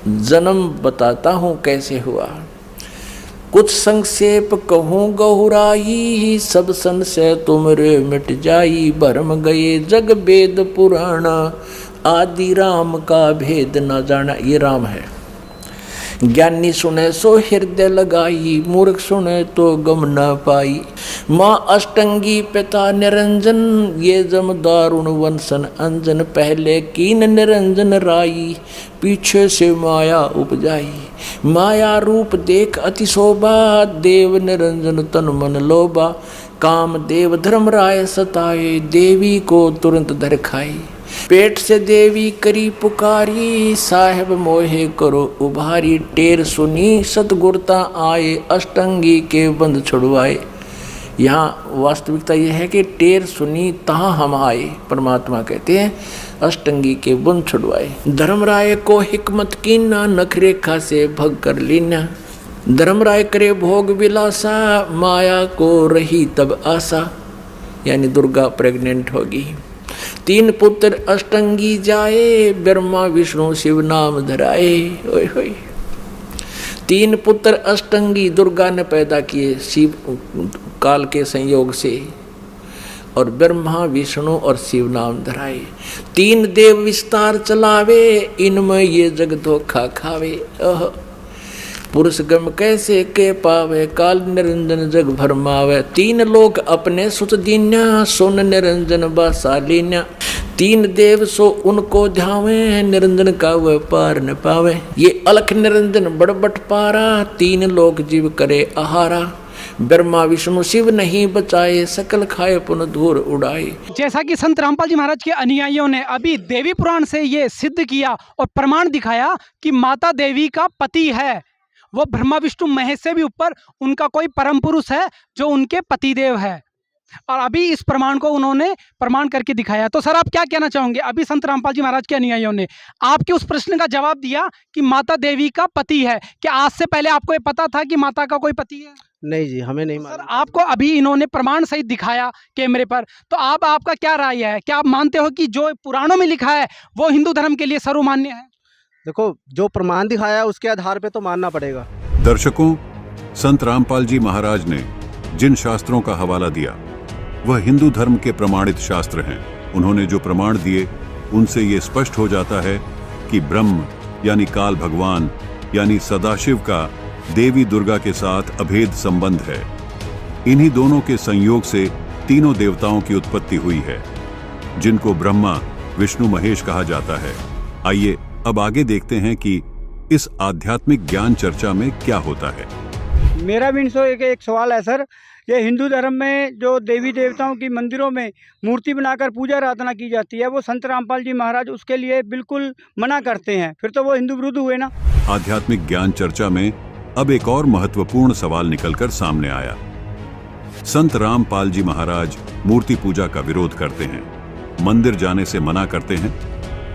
जन्म बताता हूँ कैसे हुआ। कुछ संक्षेप कहूँ गहुराई, सब संशय तुमरे मिट जाई। भरम गए जग वेद पुराण, आदि राम का भेद न जाना। ये राम है। ज्ञानी सुने सो हृदय लगाई, मूर्ख सुने तो गम न पाई। माँ अष्टंगी पिता निरंजन, ये जम दारुण वंशन अंजन। पहले कीन निरंजन राई, पीछे से माया उपजाई। माया रूप देख अति शोभा, देव निरंजन तन मन लोभा। काम देव धर्मराय सताए, देवी को तुरंत धर खाई। पेट से देवी करी पुकारी, साहेब मोहे करो उभारी। टेर सुनी सतगुरता आए, अष्टंगी के बंध छुड़वाए। यहाँ वास्तविकता यह है कि टेर सुनी तहाँ हम आए, परमात्मा कहते हैं अष्टंगी के बंध छुड़वाए। धर्मराय को हिकमत कीना, नखरेखा से भग कर लीना। धर्मराय करे भोग विलासा, माया को रही तब आशा। यानी दुर्गा प्रेग्नेंट होगी। 3 पुत्र अष्टंगी जाए, ब्रह्मा विष्णु शिव नाम धराए। ओए होए। 3 पुत्र अष्टंगी दुर्गा ने पैदा किए शिव काल के संयोग से, और ब्रह्मा विष्णु और शिव नाम धराए। 3 देव विस्तार चलावे, इनमें ये जग धोखा खावे। पुरुष गम कैसे के पावे, काल निरंजन जग भरमावे। 3 लोग अपने सुत दीन्या, सुन निरंजन बासालीन्या। 3 देव सो उनको ध्यावे, निरंजन का वह पार न पावे। ये अलख निरंजन बड़बट पारा, 3 लोग जीव करे आहारा। ब्रह्मा विष्णु शिव नहीं बचाए, सकल खाए पुन धूर उड़ाए। जैसा कि संत रामपाल जी महाराज के अनुयायियों ने अभी देवी पुराण से ये सिद्ध किया और प्रमाण दिखाया कि माता देवी का पति है, वो ब्रह्मा विष्णु महेश से भी ऊपर उनका कोई परम पुरुष है जो उनके पतिदेव है। और अभी इस प्रमाण को उन्होंने प्रमाण करके दिखाया। तो सर आप क्या कहना चाहोगे? अभी संत रामपाल जी महाराज के अनुयायियों ने आपके उस प्रश्न का जवाब दिया कि माता देवी का पति है, क्या आज से पहले आपको ये पता था कि माता का कोई पति है? नहीं जी, हमें नहीं सर मालूम। आपको अभी इन्होंने प्रमाण सहित दिखाया कैमरे पर, तो आपका क्या राय है? क्या आप मानते हो कि जो पुराणों में लिखा है वो हिंदू धर्म के लिए सर्वमान्य है? देखो, जो प्रमाण दिखाया उसके आधार पे तो मानना पड़ेगा। दर्शकों, संत रामपाल जी महाराज ने जिन शास्त्रों का हवाला दिया वह हिंदू धर्म के प्रमाणित शास्त्र हैं। उन्होंने जो प्रमाण दिए उनसे ये स्पष्ट हो जाता है कि ब्रह्म यानी काल भगवान यानी सदाशिव का देवी दुर्गा के साथ अभेद संबंध है। इन्हीं दोनों के संयोग से तीनों देवताओं की उत्पत्ति हुई है, जिनको ब्रह्मा विष्णु महेश कहा जाता है। आइए अब आगे देखते हैं कि इस आध्यात्मिक ज्ञान चर्चा में क्या होता है। मेरा भी इनसे एक सवाल है सर। ये हिंदू धर्म में जो देवी देवताओं की मंदिरों में मूर्ति बनाकर पूजा आराधना की जाती है, वो संत रामपाल जी महाराज उसके लिए बिल्कुल मना करते हैं, फिर तो वो हिंदू विरुद्ध हुए ना। आध्यात्मिक ज्ञान चर्चा में अब एक और महत्वपूर्ण सवाल निकलकर सामने आया। संत रामपाल जी महाराज मूर्ति पूजा का विरोध करते हैं, मंदिर जाने से मना करते हैं।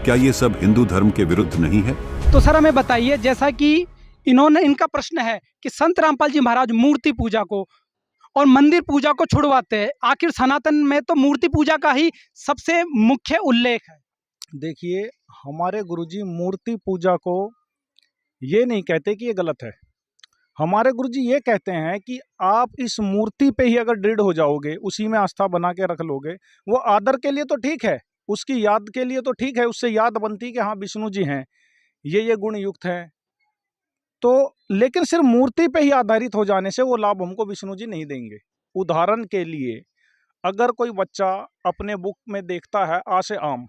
क्या ये सब हिंदू धर्म के विरुद्ध नहीं है? तो सर हमें बताइए, जैसा कि इनका प्रश्न है कि संत रामपाल जी महाराज मूर्ति पूजा को और मंदिर पूजा को छुड़वाते हैं, आखिर सनातन में तो मूर्ति पूजा का ही सबसे मुख्य उल्लेख है। देखिए, हमारे गुरुजी मूर्ति पूजा को ये नहीं कहते कि ये गलत है। हमारे गुरुजी ये कहते हैं कि आप इस मूर्ति पे ही अगर दृढ़ हो जाओगे, उसी में आस्था बना के रख लोगे, वो आदर के लिए तो ठीक है, उसकी याद के लिए तो ठीक है, उससे याद बनती कि हाँ विष्णु जी हैं, ये गुण युक्त हैं, तो लेकिन सिर्फ मूर्ति पे ही आधारित हो जाने से वो लाभ हमको विष्णु जी नहीं देंगे। उदाहरण के लिए, अगर कोई बच्चा अपने बुक में देखता है आ से आम,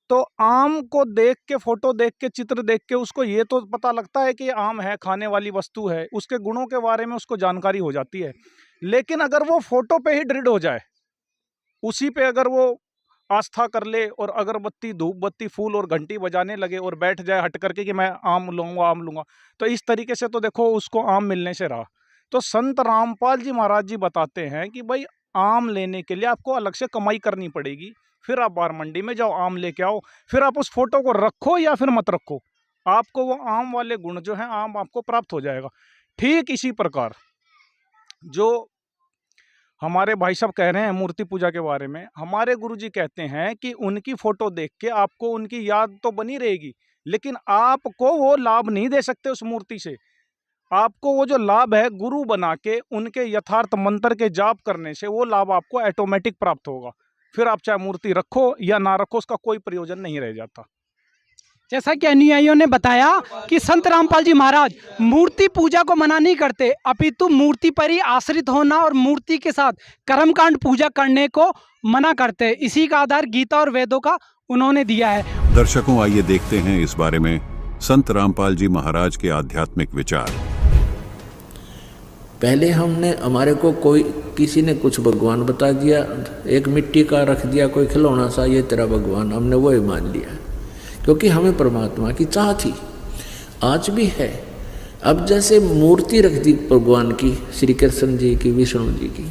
तो आम को देख के, फोटो देख के, चित्र देख के उसको ये तो पता लगता है कि आम है, खाने वाली वस्तु है, उसके गुणों के बारे में उसको जानकारी हो जाती है। लेकिन अगर वो फोटो पे ही दृढ़ हो जाए, उसी पे अगर वो आस्था कर ले और अगरबत्ती, धूप बत्ती, फूल और घंटी बजाने लगे और बैठ जाए हट करके कि मैं आम लूंगा, तो इस तरीके से तो देखो उसको आम मिलने से रहा। तो संत रामपाल जी महाराज जी बताते हैं कि भाई आम लेने के लिए आपको अलग से कमाई करनी पड़ेगी, फिर आप बाहर मंडी में जाओ, आम लेके आओ, फिर आप उस फोटो को रखो या फिर मत रखो, आपको वो आम वाले गुण जो हैं आम आपको प्राप्त हो जाएगा। ठीक इसी प्रकार जो हमारे भाई साहब कह रहे हैं मूर्ति पूजा के बारे में, हमारे गुरुजी कहते हैं कि उनकी फोटो देख के आपको उनकी याद तो बनी रहेगी, लेकिन आपको वो लाभ नहीं दे सकते उस मूर्ति से। आपको वो जो लाभ है गुरु बना के उनके यथार्थ मंत्र के जाप करने से वो लाभ आपको ऑटोमेटिक प्राप्त होगा। फिर आप चाहे मूर्ति रखो या ना रखो, उसका कोई प्रयोजन नहीं रह जाता। जैसा कि अनुयायियों ने बताया कि संत रामपाल जी महाराज मूर्ति पूजा को मना नहीं करते, अपितु मूर्ति पर ही आश्रित होना और मूर्ति के साथ कर्मकांड पूजा करने को मना करते। इसी का आधार गीता और वेदों का उन्होंने दिया है। दर्शकों, आइए देखते हैं इस बारे में संत रामपाल जी महाराज के आध्यात्मिक विचार। पहले हमारे को किसी ने कुछ भगवान बता दिया, एक मिट्टी का रख दिया कोई खिलौना सा, ये तेरा भगवान, हमने वो ही मान लिया, क्योंकि हमें परमात्मा की चाह थी, आज भी है। अब जैसे मूर्ति रख दी भगवान की, श्री कृष्ण जी की, विष्णु जी की,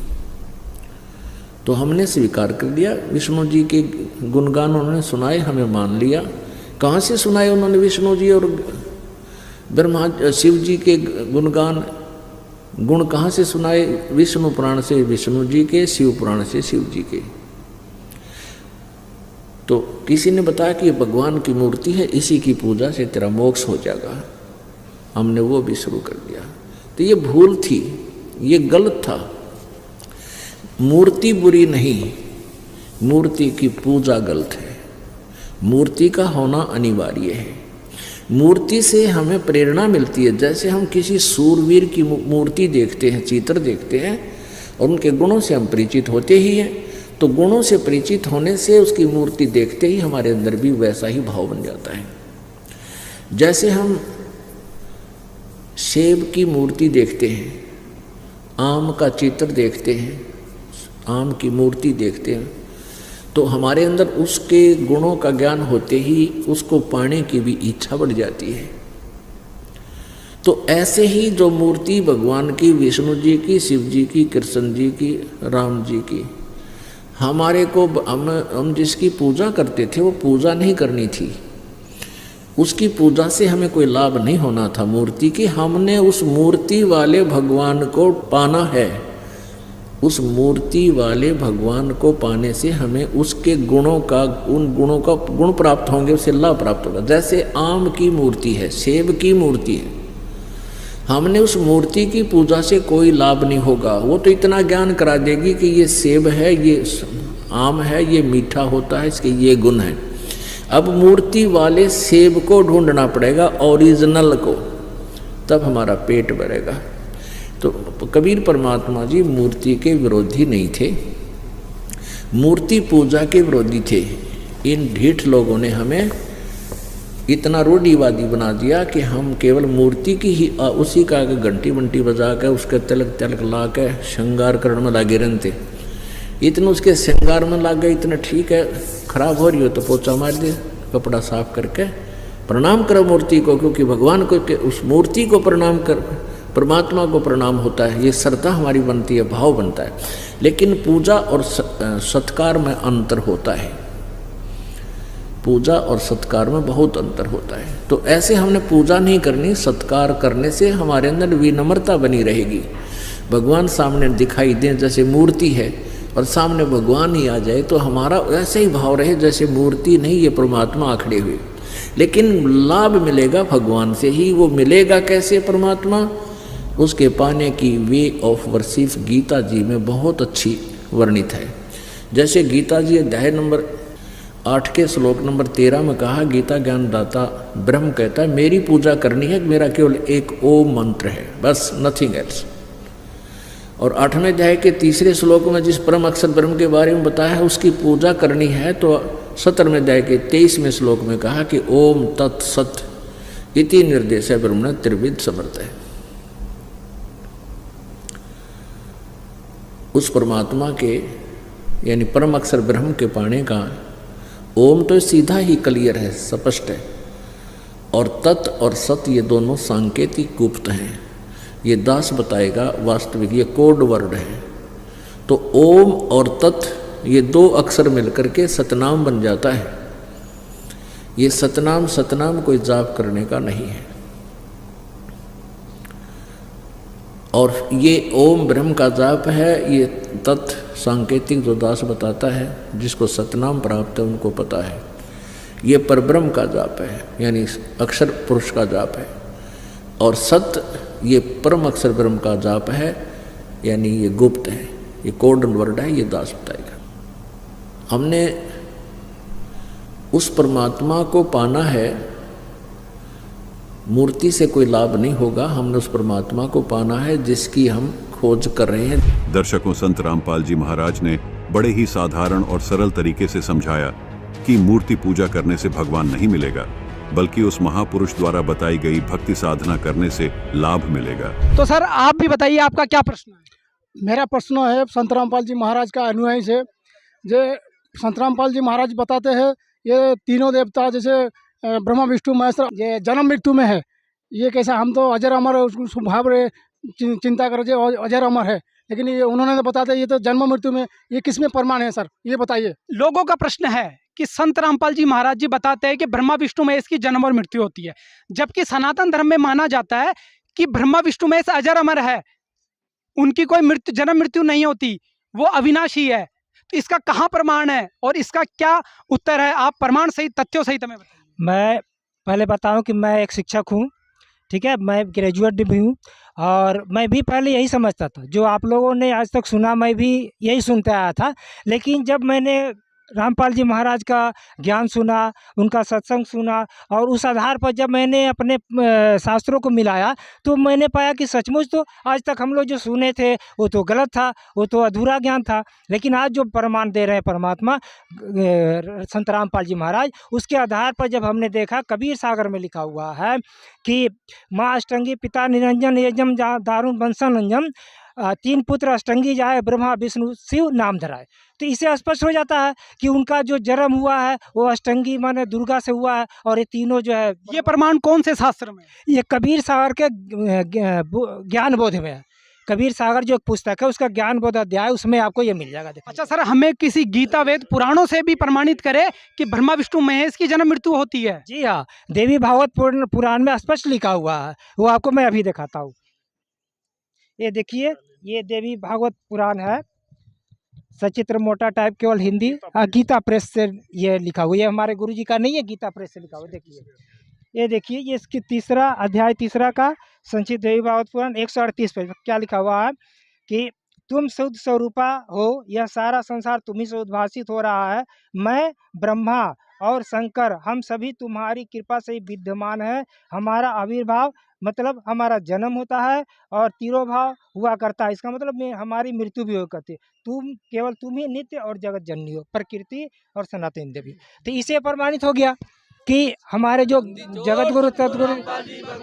तो हमने स्वीकार कर लिया। विष्णु जी के गुणगान उन्होंने सुनाए, हमें मान लिया। कहाँ से सुनाए उन्होंने विष्णु जी और ब्रह्मा शिव जी के गुणगान, गुण कहाँ से सुनाए? विष्णु पुराण से विष्णु जी के, शिव पुराण से शिव जी के। तो किसी ने बताया कि ये भगवान की मूर्ति है, इसी की पूजा से तेरा मोक्ष हो जाएगा, हमने वो भी शुरू कर दिया। तो ये भूल थी, ये गलत था। मूर्ति बुरी नहीं, मूर्ति की पूजा गलत है। मूर्ति का होना अनिवार्य है। मूर्ति से हमें प्रेरणा मिलती है। जैसे हम किसी सूरवीर की मूर्ति देखते हैं, चित्र देखते हैं, और उनके गुणों से हम परिचित होते ही हैं, तो गुणों से परिचित होने से उसकी मूर्ति देखते ही हमारे अंदर भी वैसा ही भाव बन जाता है। जैसे हम सेब की मूर्ति देखते हैं, आम का चित्र देखते हैं, आम की मूर्ति देखते हैं, तो हमारे अंदर उसके गुणों का ज्ञान होते ही उसको पाने की भी इच्छा बढ़ जाती है। तो ऐसे ही जो मूर्ति भगवान की, विष्णु जी की, शिव जी की, कृष्ण जी की, राम जी की, हमारे को हम जिसकी पूजा करते थे वो पूजा नहीं करनी थी, उसकी पूजा से हमें कोई लाभ नहीं होना था मूर्ति की। हमने उस मूर्ति वाले भगवान को पाना है। उस मूर्ति वाले भगवान को पाने से हमें उसके गुणों का, उन गुणों का गुण प्राप्त होंगे, उससे लाभ प्राप्त होगा। जैसे आम की मूर्ति है, सेब की मूर्ति है, हमने उस मूर्ति की पूजा से कोई लाभ नहीं होगा। वो तो इतना ज्ञान करा देगी कि ये सेब है, ये आम है, ये मीठा होता है, इसके ये गुण हैं। अब मूर्ति वाले सेब को ढूंढना पड़ेगा, ओरिजिनल को, तब हमारा पेट भरेगा। तो कबीर परमात्मा जी मूर्ति के विरोधी नहीं थे, मूर्ति पूजा के विरोधी थे। इन ढीठ लोगों ने हमें इतना रूढ़िवादी बना दिया कि हम केवल मूर्ति की ही उसी का घंटी बंटी बजा कर उसके तिलक तिलक ला के श्रृंगार करने में लगे रहते। इतना उसके श्रृंगार में लग गए, इतना ठीक है, खराब हो रही हो तो पोछा मार दे, कपड़ा साफ करके प्रणाम करो मूर्ति को, क्योंकि भगवान को उस मूर्ति को प्रणाम कर, परमात्मा को प्रणाम होता है। ये श्रद्धा हमारी बनती है, भाव बनता है। लेकिन पूजा और सत्कार में अंतर होता है, पूजा और सत्कार में बहुत अंतर होता है। तो ऐसे हमने पूजा नहीं करनी, सत्कार करने से हमारे अंदर विनम्रता बनी रहेगी। भगवान सामने दिखाई दें जैसे मूर्ति है और सामने भगवान ही आ जाए तो हमारा ऐसे ही भाव रहे जैसे मूर्ति नहीं, ये परमात्मा आखड़े हुए। लेकिन लाभ मिलेगा भगवान से ही। वो मिलेगा कैसे परमात्मा? उसके पाने की वे ऑफ वर्शिप गीता जी में बहुत अच्छी वर्णित है। जैसे गीता जी अध्याय नंबर 8 के श्लोक नंबर 13 में कहा, गीता ज्ञानदाता ब्रह्म कहता है मेरी पूजा करनी है, मेरा केवल एक ओम मंत्र है, बस, नथिंग एल्स। और 8वें अध्याय के 3 श्लोक में जिस परम अक्षर ब्रह्म के बारे में बताया है उसकी पूजा करनी है, तो 17वें अध्याय के 23वें श्लोक में कहा कि ओम तत्सत इति निर्देश है ब्रह्म त्रिविध समर्थ है। उस परमात्मा के यानी परम अक्षर ब्रह्म के पाने का ओम तो सीधा ही क्लियर है, स्पष्ट है, और तत् और सत ये दोनों सांकेतिक गुप्त हैं। ये दास बताएगा, वास्तविक ये कोड वर्ड है। तो ओम और तत् ये 2 अक्षर मिलकर के सतनाम बन जाता है। ये सतनाम कोई जाप करने का नहीं है। और ये ओम ब्रह्म का जाप है, ये तत्व सांकेतिक जो दास बताता है, जिसको सतनाम प्राप्त है उनको पता है। ये परब्रह्म का जाप है, यानी अक्षर पुरुष का जाप है। और सत्य ये परम अक्षर ब्रह्म का जाप है, यानी ये गुप्त है, ये कोड वर्ड है, ये दास बताएगा। हमने उस परमात्मा को पाना है, मूर्ति से कोई लाभ नहीं होगा। हमने उस परमात्मा को पाना है जिसकी हम खोज कर रहे हैं। दर्शकों, संत रामपाल जी महाराज ने बड़े ही साधारण और सरल तरीके से समझाया कि मूर्ति पूजा करने से भगवान नहीं मिलेगा, बल्कि उस महापुरुष द्वारा बताई गई भक्ति साधना करने से लाभ मिलेगा। तो सर आप भी बताइए, आपका क्या प्रश्न है? मेरा प्रश्न है संत रामपाल जी महाराज का अनुयायी से। जो संत रामपाल जी महाराज बताते हैं ये तीनों देवता जैसे ब्रह्मा विष्णु महेश ये जन्म मृत्यु में है, ये कैसा? हम तो अजर अमर उसको भाव रहे चिंता कर रहे अजर अमर है, लेकिन ये उन्होंने तो बताते ये तो जन्म मृत्यु में, ये किस में प्रमाण है सर, ये बताइए। लोगों का प्रश्न है कि संत रामपाल जी महाराज जी बताते हैं कि ब्रह्मा विष्णु महेश की जन्म और मृत्यु होती है, जबकि सनातन धर्म में माना जाता है कि ब्रह्मा विष्णु महेश अजर अमर है, उनकी कोई जन्म मृत्यु नहीं होती, वो अविनाशी है। तो इसका कहाँ प्रमाण है और इसका क्या उत्तर है? आप प्रमाण सहित तथ्यों सहित हमें बताइए। मैं पहले बताऊं कि मैं एक शिक्षक हूं, ठीक है, मैं ग्रेजुएट भी हूं, और मैं भी पहले यही समझता था जो आप लोगों ने आज तक सुना, मैं भी यही सुनते आया था। लेकिन जब मैंने रामपाल जी महाराज का ज्ञान सुना, उनका सत्संग सुना, और उस आधार पर जब मैंने अपने शास्त्रों को मिलाया तो मैंने पाया कि सचमुच तो आज तक हम लोग जो सुने थे वो तो गलत था, वो तो अधूरा ज्ञान था। लेकिन आज जो प्रमाण दे रहे हैं परमात्मा संत रामपाल जी महाराज, उसके आधार पर जब हमने देखा, कबीर सागर में लिखा हुआ है कि माँ अष्टंगी पिता निरंजन यजम दारुण वंशन अंजम, तीन पुत्र अष्टंगी जाए ब्रह्मा विष्णु शिव नाम धराए। तो इससे स्पष्ट हो जाता है कि उनका जो जन्म हुआ है वो अष्टंगी माने दुर्गा से हुआ है, और ये तीनों जो है, ये प्रमाण कौन से शास्त्र में? ये कबीर सागर के ज्ञान बोध में है। कबीर सागर जो एक पुस्तक है उसका ज्ञान बोध अध्याय, उसमें आपको ये मिल जाएगा। अच्छा सर, हमें किसी गीता वेद पुराणों से भी प्रमाणित करे कि ब्रह्मा विष्णु महेश की जन्म मृत्यु होती है? जी हाँ, देवी भागवत पुराण में स्पष्ट लिखा हुआ है, वो आपको मैं अभी दिखाता हूँ। ये देखिए, ये देवी भागवत पुराण है, सचित्र मोटा टाइप, केवल हिंदी, गीता प्रेस से ये लिखा हुआ। ये हमारे गुरुजी का नहीं है, गीता प्रेस से लिखा हुआ। देखिए, ये देखिए, ये इसकी तीसरा अध्याय, तीसरा का संचित देवी भागवत पुराण 138 पेज क्या लिखा हुआ है कि तुम शुद्ध स्वरूपा हो, यह सारा संसार तुम्ही से उद्भासित हो रहा है। मैं ब्रह्मा और शंकर हम सभी तुम्हारी कृपा से ही विद्यमान है। हमारा आविर्भाव मतलब हमारा जन्म होता है और तिरोभाव हुआ करता है, इसका मतलब हमारी मृत्यु भी हो करती है। केवल तुम ही नित्य और जगत जननी हो, प्रकृति और सनातन देवी। तो इसे प्रमाणित हो गया कि हमारे जो जगत गुरु सतगुरु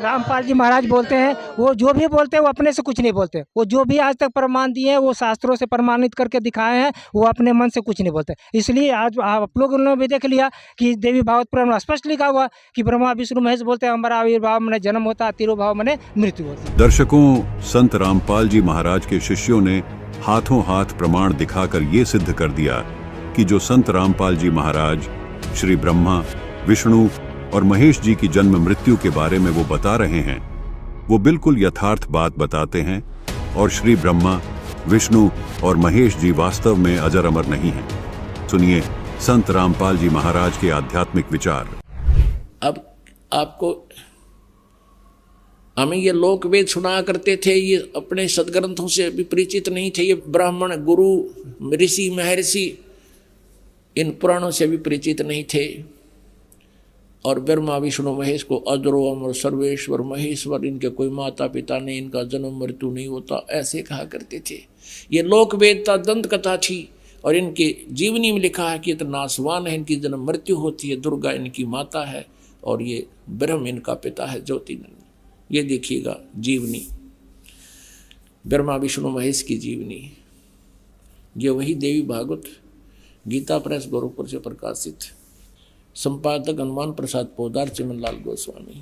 रामपाल जी महाराज बोलते हैं, वो जो भी बोलते हैं वो अपने से कुछ नहीं बोलते। वो जो भी आज तक प्रमाण दिए हैं वो शास्त्रों से प्रमाणित करके दिखाए हैं, वो अपने मन से कुछ नहीं बोलते। इसलिए आज आप लोगों ने भी देख लिया कि देवी भागवत पुराण में स्पष्ट लिखा हुआ कि ब्रह्मा विष्णु महेश बोलते हैं हमारा आविर्भाव मैंने जन्म होता है, तिरुभाव मैंने मृत्यु होती है। दर्शकों, संत रामपाल जी महाराज के शिष्यों ने हाथों हाथ प्रमाण दिखाकर ये सिद्ध कर दिया कि जो संत रामपाल जी महाराज श्री ब्रह्मा विष्णु और महेश जी की जन्म मृत्यु के बारे में वो बता रहे हैं, वो बिल्कुल यथार्थ बात बताते हैं, और श्री ब्रह्मा विष्णु और महेश जी वास्तव में अजर अमर नहीं हैं। सुनिए संत रामपाल जी महाराज के आध्यात्मिक विचार। अब आपको हमें ये लोक वेद सुना करते थे, ये अपने सदग्रंथों से भी परिचित नहीं थे। ये ब्राह्मण गुरु ऋषि महर्षि इन पुराणों से भी परिचित नहीं थे। और ब्रह्मा विष्णु महेश को अजरो अमर सर्वेश्वर महेश्वर, इनके कोई माता पिता नहीं, इनका जन्म मृत्यु नहीं होता, ऐसे कहा करते थे। ये लोक वेदता दंत कथा थी, और इनके जीवनी में लिखा है कि ये तो नासवान है, इनकी जन्म मृत्यु होती है, दुर्गा इनकी माता है और ये ब्रह्म इनका पिता है ज्योतिनंद। ये देखिएगा जीवनी, ब्रह्मा विष्णु महेश की जीवनी। ये वही देवी भागवत गीता प्रेस गोरखपुर से प्रकाशित, संपादक हनुमान प्रसाद पोदार चिमनलाल गोस्वामी।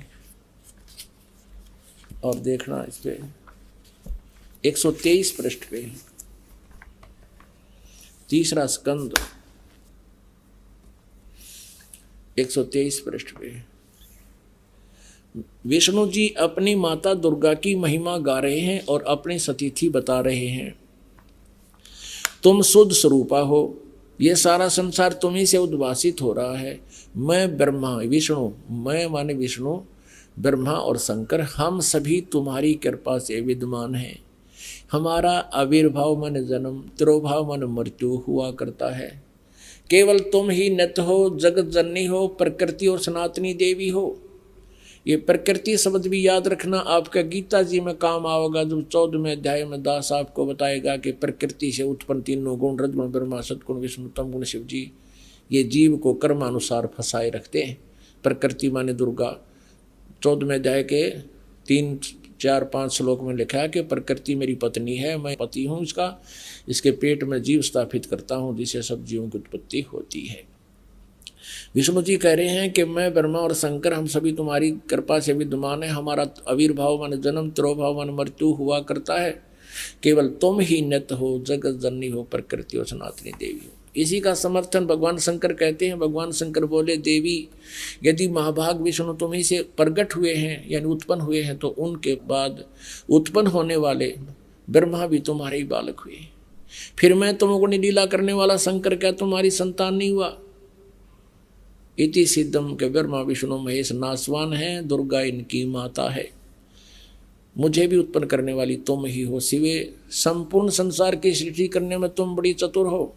और देखना इस पे 123 पृष्ठ पे, तीसरा स्कंद 123 पृष्ठ पे, विष्णु जी अपनी माता दुर्गा की महिमा गा रहे हैं और अपनी सतीथि बता रहे हैं। तुम शुद्ध स्वरूपा हो, ये सारा संसार तुम्ही से उद्भासित हो रहा है। मैं ब्रह्मा विष्णु, मैं माने विष्णु, ब्रह्मा और शंकर, हम सभी तुम्हारी कृपा से विद्यमान हैं। हमारा आविर्भाव मन जन्म, तिरोभाव मन मृत्यु हुआ करता है। केवल तुम ही नित हो, जगत जननी हो, प्रकृति और सनातनी देवी हो। ये प्रकृति शब्द भी याद रखना, आपका गीता जी में काम आएगा। जब 14वें अध्याय में दास आपको बताएगा कि प्रकृति से उत्पन्न तीनों गुण, रजगुण ब्रह्मा, सतगुण विष्णु, तमगुण शिव जी, ये जीव को कर्मानुसार फंसाए रखते हैं। प्रकृति माने दुर्गा। 14वें अध्याय के 3, 4, 5 श्लोक में लिखा है कि प्रकृति मेरी पत्नी है, मैं पति हूँ इसका, इसके पेट में जीव स्थापित करता हूँ जिससे सब जीवों की उत्पत्ति होती है। विष्णु जी कह रहे हैं कि मैं ब्रह्मा और शंकर, हम सभी तुम्हारी कृपा से विद्यमान है। हमारा आविर्भाव मन जन्म, तिरोभाव मन मृत्यु हुआ करता है। केवल तुम ही नित हो, जगत जननी हो, प्रकृति और सनातनी देवी हो। इसी का समर्थन भगवान शंकर कहते हैं। भगवान शंकर बोले, देवी यदि महाभाग विष्णु तुम्ही से प्रकट हुए हैं यानी उत्पन्न हुए हैं, तो उनके बाद उत्पन्न होने वाले ब्रह्मा भी तुम्हारे ही बालक हुए। फिर मैं तुमको लीला करने वाला शंकर क्या तुम्हारी संतान नहीं हुआ? इति सिद्धम के ब्रह्मा विष्णु महेश नासवान है, दुर्गा इनकी माता है। मुझे भी उत्पन्न करने वाली तुम ही हो शिवे। संपूर्ण संसार की सृष्टि करने में तुम बड़ी चतुर हो।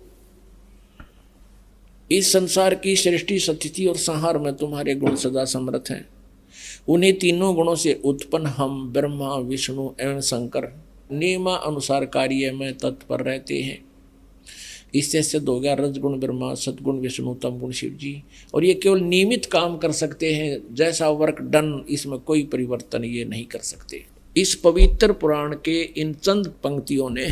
इस संसार की सृष्टि, स्थिति और संहार में तुम्हारे गुण सदा समर्थ हैं। उन्हीं तीनों गुणों से उत्पन्न हम ब्रह्मा विष्णु एवं शंकर नियमा अनुसार कार्य में तत्पर रहते हैं। इससे सिद्ध हो गया रजगुण ब्रह्मा, सतगुण विष्णु, तमगुण शिव जी। और ये केवल नियमित काम कर सकते हैं, जैसा वर्क डन, इसमें कोई परिवर्तन ये नहीं कर सकते। इस पवित्र पुराण के इन चंद पंक्तियों ने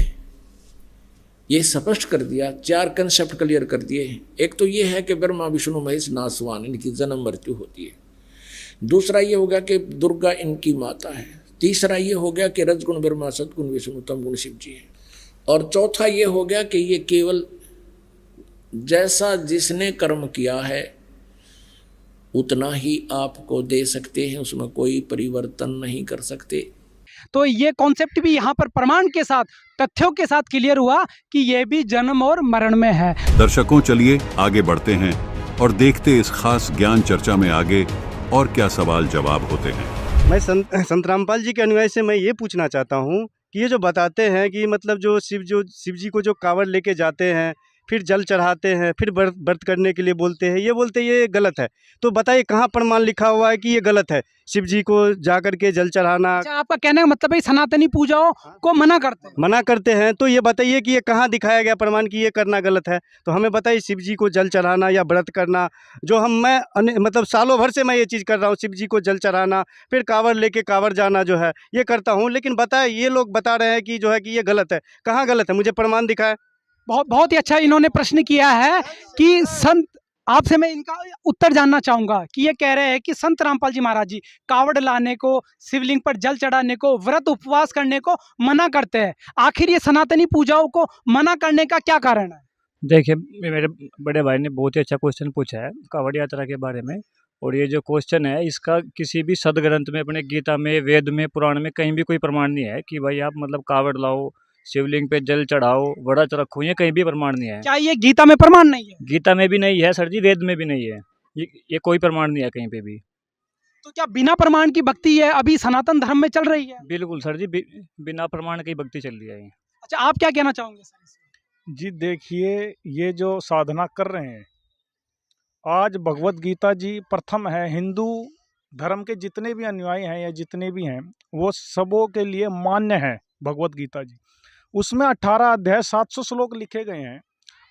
ये स्पष्ट कर दिया, 4 कंसेप्ट क्लियर कर दिए। एक तो ये है कि ब्रह्मा विष्णु महेश नासवान, इनकी जन्म मृत्यु होती है। दूसरा ये हो गया कि दुर्गा इनकी माता है। तीसरा ये हो गया कि रजगुण ब्रह्मा, सतगुण विष्णु, तमगुण शिव जी है। और चौथा ये हो गया कि ये केवल जैसा जिसने कर्म किया है उतना ही आपको दे सकते हैं, उसमें कोई परिवर्तन नहीं कर सकते। तो ये कॉन्सेप्ट भी यहाँ पर प्रमाण के साथ, तथ्यों के साथ क्लियर हुआ कि ये भी जन्म और मरण में है। दर्शकों, चलिए आगे बढ़ते हैं और देखते इस खास ज्ञान चर्चा में आगे और क्या सवाल जवाब होते हैं। मैं संत रामपाल जी के अनुयायी से मैं ये पूछना चाहता हूँ कि ये जो बताते हैं कि मतलब जो शिव जी को जो कांवड़ लेके जाते हैं, फिर जल चढ़ाते हैं, फिर व्रत करने के लिए बोलते हैं, ये बोलते ये गलत है। तो बताइए कहाँ प्रमाण लिखा हुआ है कि ये गलत है, शिव जी को जा करके जल चढ़ाना? अच्छा, आपका कहने का मतलब है सनातनी पूजाओं को मना करते हैं। तो ये बताइए कि ये कहाँ दिखाया गया प्रमाण कि ये करना गलत है? तो हमें बताइए, शिव जी को जल चढ़ाना या व्रत करना, जो मतलब सालों भर से मैं ये चीज़ कर रहा हूँ, शिव जी को जल चढ़ाना, फिर कांवड़ लेके कांवड़ जाना जो है ये करता हूँ। लेकिन बताए ये लोग बता रहे हैं कि जो है कि ये गलत है। कहाँ गलत है? मुझे प्रमाण दिखाए। बहुत ही अच्छा इन्होंने प्रश्न किया है कि संत, आपसे मैं इनका उत्तर जानना चाहूंगा कि ये कह रहे हैं कि संत रामपाल जी महाराज जी कावड़ लाने को, शिवलिंग पर जल चढ़ाने को, व्रत उपवास करने को मना करते हैं। आखिर ये सनातनी पूजाओं को मना करने का क्या कारण है? देखिए, मेरे बड़े भाई ने बहुत ही अच्छा क्वेश्चन पूछा है कावड़ यात्रा के बारे में। और ये जो क्वेश्चन है इसका किसी भी सदग्रंथ में, अपने गीता में, वेद में, पुराण में कहीं भी कोई प्रमाण नहीं है कि भाई आप मतलब कावड़ लाओ, शिवलिंग पे जल चढ़ाओ, व्रत रखो, ये कहीं भी प्रमाण नहीं है। क्या ये गीता में प्रमाण नहीं है? गीता में भी नहीं है सर जी, वेद में भी नहीं है, ये कोई प्रमाण नहीं है कहीं पे भी। तो क्या बिना प्रमाण की भक्ति है अभी सनातन धर्म में चल रही है? बिल्कुल सर जी, बिना प्रमाण की भक्ति चल रही है। अच्छा, आप क्या कहना चाहोगे सर? जी देखिए, ये जो साधना कर रहे हैं, आज भगवत गीता जी प्रथम है। हिंदू धर्म के जितने भी अनुयायी हैं या जितने भी हैं, वो सबों के लिए मान्य है भगवत गीता जी। उसमें 18 अध्याय 700 श्लोक लिखे गए हैं।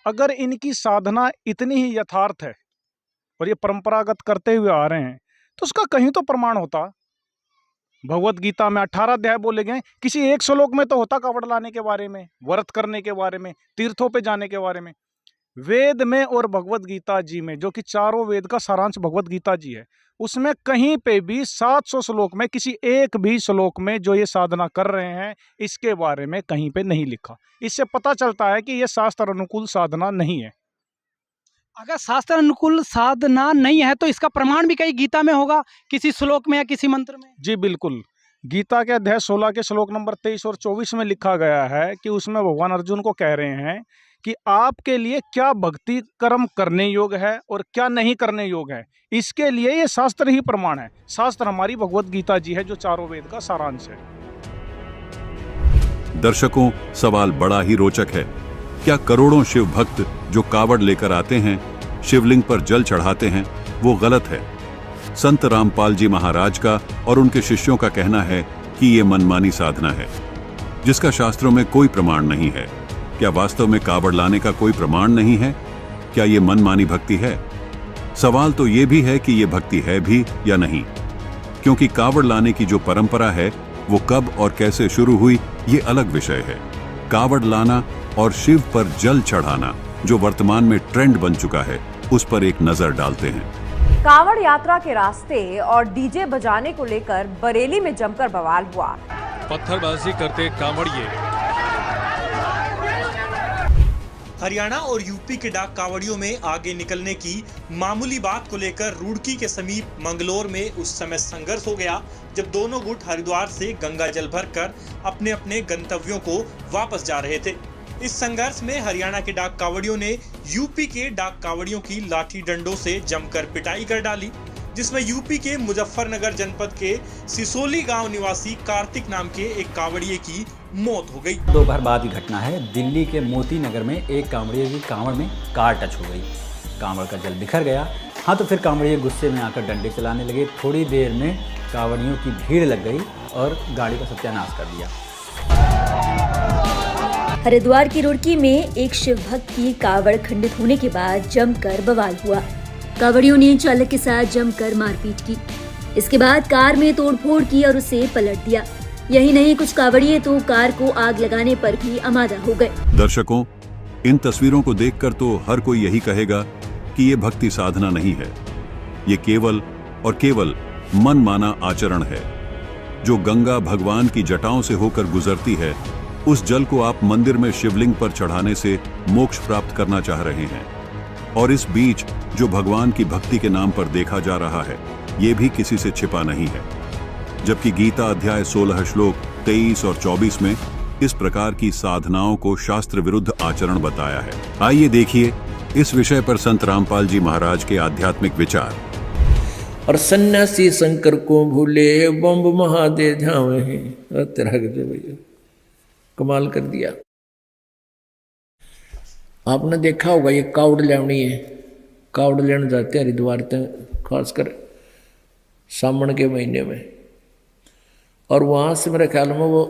अगर इनकी साधना इतनी ही यथार्थ है और ये परंपरागत करते हुए आ रहे हैं, तो उसका कहीं तो प्रमाण होता। भगवत गीता में 18 अध्याय बोले गए, किसी एक श्लोक में तो होता कावड़ लाने के बारे में, व्रत करने के बारे में, तीर्थों पे जाने के बारे में। वेद में और भगवत गीता जी में, जो कि चारों वेद का सारांश भगवत गीता जी है, उसमें कहीं पे भी 700 श्लोक में किसी एक भी श्लोक में जो ये साधना कर रहे हैं इसके बारे में कहीं पे नहीं लिखा। इससे पता चलता है कि ये शास्त्र अनुकूल साधना नहीं है। अगर शास्त्र अनुकूल साधना नहीं है तो इसका प्रमाण भी कहीं गीता में होगा, किसी श्लोक में या किसी मंत्र में? जी बिल्कुल। गीता के अध्याय 16 के श्लोक नंबर 23 और 24 में लिखा गया है कि उसमें भगवान अर्जुन को कह रहे हैं कि आपके लिए क्या भक्ति कर्म करने योग्य है और क्या नहीं करने योग्य है, इसके लिए ये शास्त्र ही प्रमाण है। शास्त्र हमारी भगवत गीता जी है जो चारों वेद का सारांश है। दर्शकों, सवाल बड़ा ही रोचक है। क्या करोड़ों शिव भक्त जो कावड़ लेकर आते हैं, शिवलिंग पर जल चढ़ाते हैं, वो गलत है? संत रामपाल जी महाराज का और उनके शिष्यों का कहना है कि ये मनमानी साधना है जिसका शास्त्रों में कोई प्रमाण नहीं है। क्या वास्तव में कावड़ लाने का कोई प्रमाण नहीं है? क्या ये मनमानी भक्ति है? सवाल तो ये भी है कि ये भक्ति है भी या नहीं, क्योंकि कावड़ लाने की जो परंपरा है वो कब और कैसे शुरू हुई ये अलग विषय है। कावड़ लाना और शिव पर जल चढ़ाना जो वर्तमान में ट्रेंड बन चुका है, उस पर एक नजर डालते हैं। कांवड़ यात्रा के रास्ते और डीजे बजाने को लेकर बरेली में जमकर बवाल हुआ। पत्थरबाजी करते कांवड़िए। हरियाणा और यूपी के डाक कांवड़ियों में आगे निकलने की मामूली बात को लेकर रुड़की के समीप मंगलोर में उस समय संघर्ष हो गया जब दोनों गुट हरिद्वार से गंगा जल भरकर अपने अपने गंतव्यों को वापस जा रहे थे। इस संघर्ष में हरियाणा के डाक कांवड़ियों ने यूपी के डाक कांवड़ियों की लाठी डंडों से जमकर पिटाई कर डाली, जिसमें यूपी के मुजफ्फरनगर जनपद के सिसोली गांव निवासी कार्तिक नाम के एक कांवड़िए की मौत हो गई। दोपहर बाद की घटना है। दिल्ली के मोती नगर में एक कांवड़िए की कांवड़ में कार टच हो गई, कांवड़ का जल बिखर गया। हाँ, तो फिर कांवड़िए गुस्से में आकर डंडे चलाने लगे। थोड़ी देर में कांवड़ियों की भीड़ लग गई और गाड़ी का सत्यानाश कर दिया। हरिद्वार की रुड़की में एक शिव भक्त की कावड़ खंडित होने के बाद जमकर बवाल हुआ। कावड़ियों ने चालक के साथ जमकर मारपीट की। इसके बाद कार में तोड़फोड़ की और उसे पलट दिया। यही नहीं, कुछ कावड़िए तो कार को आग लगाने पर भी आमादा हो गए। दर्शकों, इन तस्वीरों को देखकर तो हर कोई यही कहेगा कि ये भक्ति साधना नहीं है, ये केवल और केवल मनमाना आचरण है। जो गंगा भगवान की जटाओं से होकर गुजरती है, उस जल को आप मंदिर में शिवलिंग पर चढ़ाने से मोक्ष प्राप्त करना चाह रहे हैं, और इस बीच जो भगवान की भक्ति के नाम पर देखा जा रहा है, ये भी किसी से छिपा नहीं है। जबकि गीता अध्याय 16 श्लोक 23 और 24 में इस प्रकार की साधनाओं को शास्त्र विरुद्ध आचरण बताया है। आइए देखिए इस विषय पर संत रामपाल जी महाराज के आध्यात्मिक विचार। और सन्यासी शंकर को भूले बम्ब महादेव झावे हैं। तेरा भैया कमाल कर दिया। आपने देखा होगा ये कावड़ लेवनी है, कावड़ लेने जाते हैं हरिद्वार तक, खासकर सावन के महीने में। और वहाँ से मेरे ख्याल में वो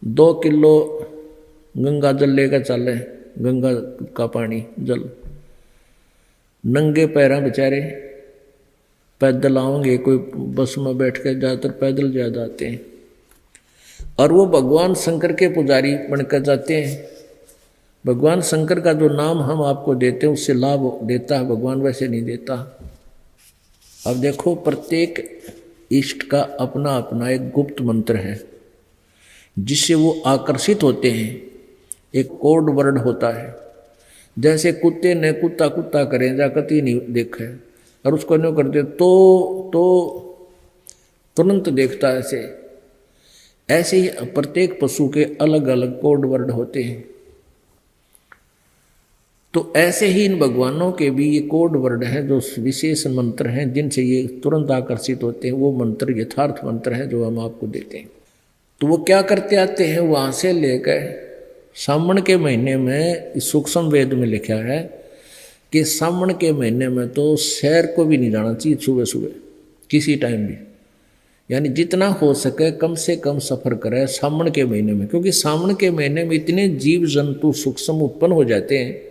2 किलो गंगा जल लेकर चले, गंगा का पानी जल। नंगे पैर बेचारे पैदल आएंगे, कोई बस में बैठ कर, ज़्यादातर पैदल जा जाते हैं। और वो भगवान शंकर के पुजारी बनकर जाते हैं। भगवान शंकर का जो नाम हम आपको देते हैं उससे लाभ देता है भगवान, वैसे नहीं देता। अब देखो, प्रत्येक इष्ट का अपना अपना एक गुप्त मंत्र है जिससे वो आकर्षित होते हैं। एक कोड वर्ड होता है, जैसे कुत्ते ने कुत्ता कुत्ता करें जा कति नहीं देखा है, और उसको नहीं करते तो तुरंत देखता है। ऐसे ही प्रत्येक पशु के अलग अलग कोड वर्ड होते हैं। तो ऐसे ही इन भगवानों के भी ये कोड वर्ड हैं, जो विशेष मंत्र हैं जिनसे ये तुरंत आकर्षित होते हैं। वो मंत्र यथार्थ मंत्र हैं जो हम आपको देते हैं। तो वो क्या करते आते हैं, वहाँ से लेकर सावन के महीने में इस सूक्ष्म वेद में लिखा है कि सावन के महीने में तो शहर को भी नहीं जाना चाहिए सुबह सुबह किसी टाइम भी, यानी जितना हो सके कम से कम सफ़र करें सावन के महीने में, क्योंकि सावन के महीने में इतने जीव जंतु सूक्ष्म उत्पन्न हो जाते हैं,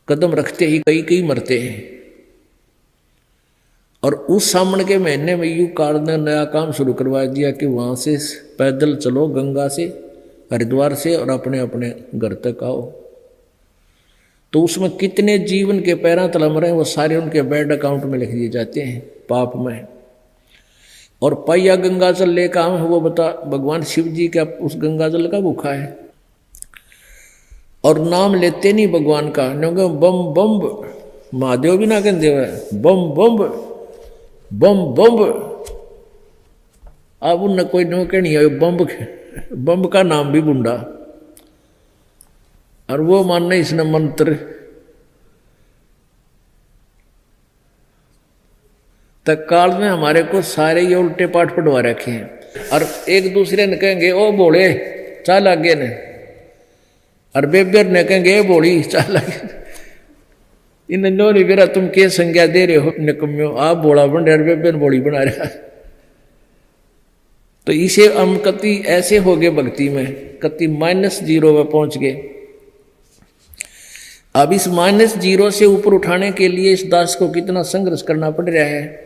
कदम रखते ही कई मरते हैं। और उस सावन के महीने में यूँ कार ने नया काम शुरू करवा दिया कि वहाँ से पैदल चलो गंगा से, हरिद्वार से, और अपने अपने घर तक आओ। तो उसमें कितने जीवन के पैरा तलम रहे हैं वो सारे उनके बैंक अकाउंट में लिख दिए जाते हैं पाप में। और पाइया गंगा जल लेकर आए वो बता भगवान शिव जी का उस गंगा जल का भूखा है। और नाम लेते नहीं भगवान का, क्योंकि बम बम महादेव भी ना कहते हुए बम बम बम बम। अब उन कोई नो के नहीं है बम का नाम भी बुंडा, और वो मानने इसने मंत्र तत्काल में हमारे को सारे ये उल्टे पाठ पढ़वा रखे हैं। और एक दूसरे ने कहेंगे ओ बोले चाल आगे ने, और बेबर ने कहेंगे बोली चाल आगे। इन नो नहीं बेरा तुम क्या संज्ञा दे रहे हो निकम्यो, आप बोला बन रहे बेबर बोली बना रहा। तो इसे हम कति ऐसे हो गए भक्ति में, कति -0 में पहुंच गए। अब इस -0 से ऊपर उठाने के लिए इस दास को कितना संघर्ष करना पड़ रहा है,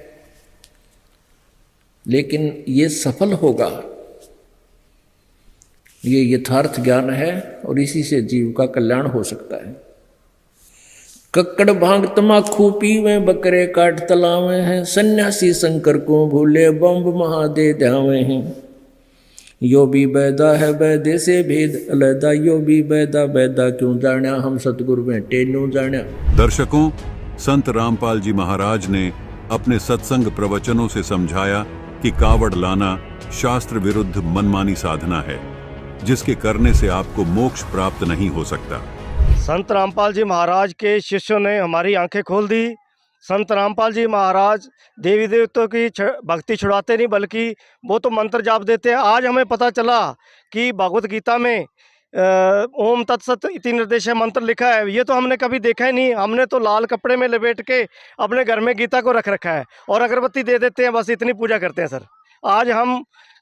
लेकिन ये सफल होगा। ये यथार्थ ज्ञान है और इसी से जीव का कल्याण हो सकता है। कक्कड़ भांग तमाखू पीवे, बकरे काट तलावे हैं, सन्यासी शंकर को भूले, बम्ब महादे ध्यावे हैं। यो भी बैदा है बैदे से भेद अलैदा, यो भी बैदा बैदा क्यों जाण्या, हम सतगुरु बैठे न्यू जाण्या। दर्शकों, संत रामपाल जी महाराज ने अपने सत्संग प्रवचनों से समझाया कि कावड़ लाना शास्त्र विरुद्ध मनमानी साधना है, जिसके करने से आपको मोक्ष प्राप्त नहीं हो सकता। संत रामपाल जी महाराज के शिष्यों ने हमारी आंखें खोल दी। संत रामपाल जी महाराज देवी देवताओं की भक्ति छुड़ाते नहीं, बल्कि वो तो मंत्र जाप देते हैं। आज हमें पता चला कि भगवत गीता में ओम तत्सत इति निर्देश मंत्र लिखा है। ये तो हमने कभी देखा ही नहीं। हमने तो लाल कपड़े में लपेट के अपने घर में गीता को रख रखा है और अगरबत्ती दे देते हैं, बस इतनी पूजा करते हैं। सर आज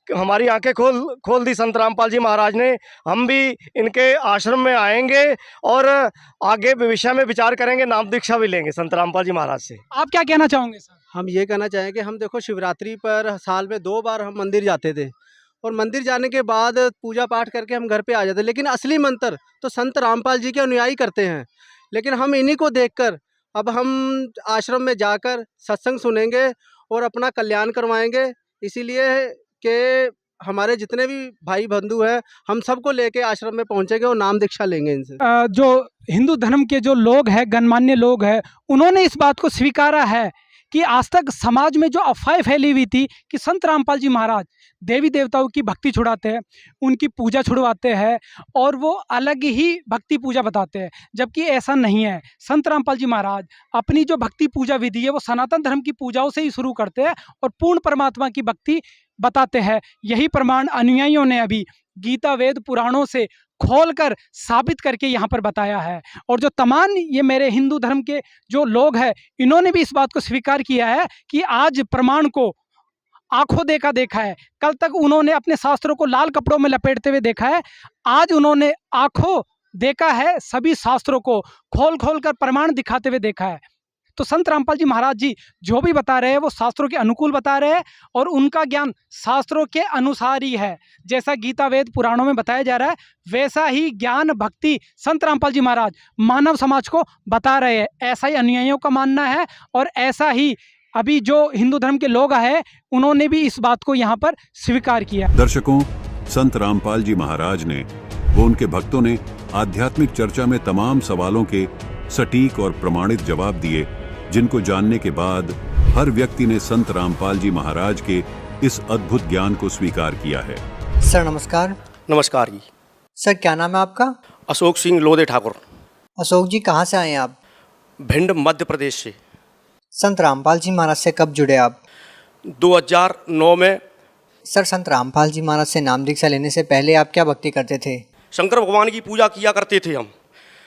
हमारी आंखें खोल दी संत रामपाल जी महाराज ने। हम भी इनके आश्रम में आएंगे और आगे भविष्य में विचार करेंगे, नाम दीक्षा भी लेंगे संत रामपाल जी महाराज से। आप क्या कहना चाहोगे सर? हम ये कहना चाहेंगे, हम देखो शिवरात्रि पर साल में 2 बार हम मंदिर जाते थे, और मंदिर जाने के बाद पूजा पाठ करके हम घर पे आ जाते, लेकिन असली मंत्र तो संत रामपाल जी के अनुयायी करते हैं। लेकिन हम इन्हीं को देखकर अब हम आश्रम में जाकर सत्संग सुनेंगे और अपना कल्याण करवाएंगे। इसीलिए कि हमारे जितने भी भाई बंधु हैं, हम सबको लेके आश्रम में पहुंचेंगे और नाम दीक्षा लेंगे इनसे। जो हिंदू धर्म के जो लोग हैं, गणमान्य लोग हैं, उन्होंने इस बात को स्वीकारा है कि आज तक समाज में जो अफवाहें फैली हुई थी कि संत रामपाल जी महाराज देवी देवताओं की भक्ति छुड़ाते हैं, उनकी पूजा छुड़वाते हैं और वो अलग ही भक्ति पूजा बताते हैं, जबकि ऐसा नहीं है। संत रामपाल जी महाराज अपनी जो भक्ति पूजा विधि है वो सनातन धर्म की पूजाओं से ही शुरू करते हैं और पूर्ण परमात्मा की भक्ति बताते हैं। यही प्रमाण अनुयायियों ने अभी गीता वेद पुराणों से खोलकर साबित करके यहाँ पर बताया है। और जो तमाम ये मेरे हिंदू धर्म के जो लोग हैं, इन्होंने भी इस बात को स्वीकार किया है कि आज प्रमाण को आंखों देखा है। कल तक उन्होंने अपने शास्त्रों को लाल कपड़ों में लपेटते हुए देखा है, आज उन्होंने आंखों देखा है, सभी शास्त्रों को खोल कर प्रमाण दिखाते हुए देखा है। तो संत रामपाल जी महाराज जी जो भी बता रहे हैं वो शास्त्रों के अनुकूल बता रहे हैं और उनका ज्ञान शास्त्रों के अनुसार ही है। जैसा गीता वेद पुराणों में बताया जा रहा है, वैसा ही ज्ञान भक्ति संत रामपाल जी महाराज मानव समाज को बता रहे हैं। ऐसा ही अनुयायियों का मानना है और ऐसा ही अभी जो हिंदू धर्म के लोग हैं उन्होंने भी इस बात को यहाँ पर स्वीकार किया। दर्शकों, संत रामपाल जी महाराज ने वो उनके भक्तों ने आध्यात्मिक चर्चा में तमाम सवालों के सटीक और प्रमाणित जवाब दिए, जिनको जानने के बाद हर व्यक्ति ने संत रामपाल जी महाराज के इस अद्भुत ज्ञान को स्वीकार किया है। सर नमस्कार। नमस्कार जी। सर क्या नाम है आपका? अशोक सिंह लोधे ठाकुर। अशोक जी कहाँ से आए हैं आप? भिंड मध्य प्रदेश से। संत रामपाल जी महाराज से कब जुड़े आप? 2009 में। सर संत रामपाल जी महाराज से नाम दीक्षा लेने से पहले आप क्या भक्ति करते थे? शंकर भगवान की पूजा किया करते थे हम।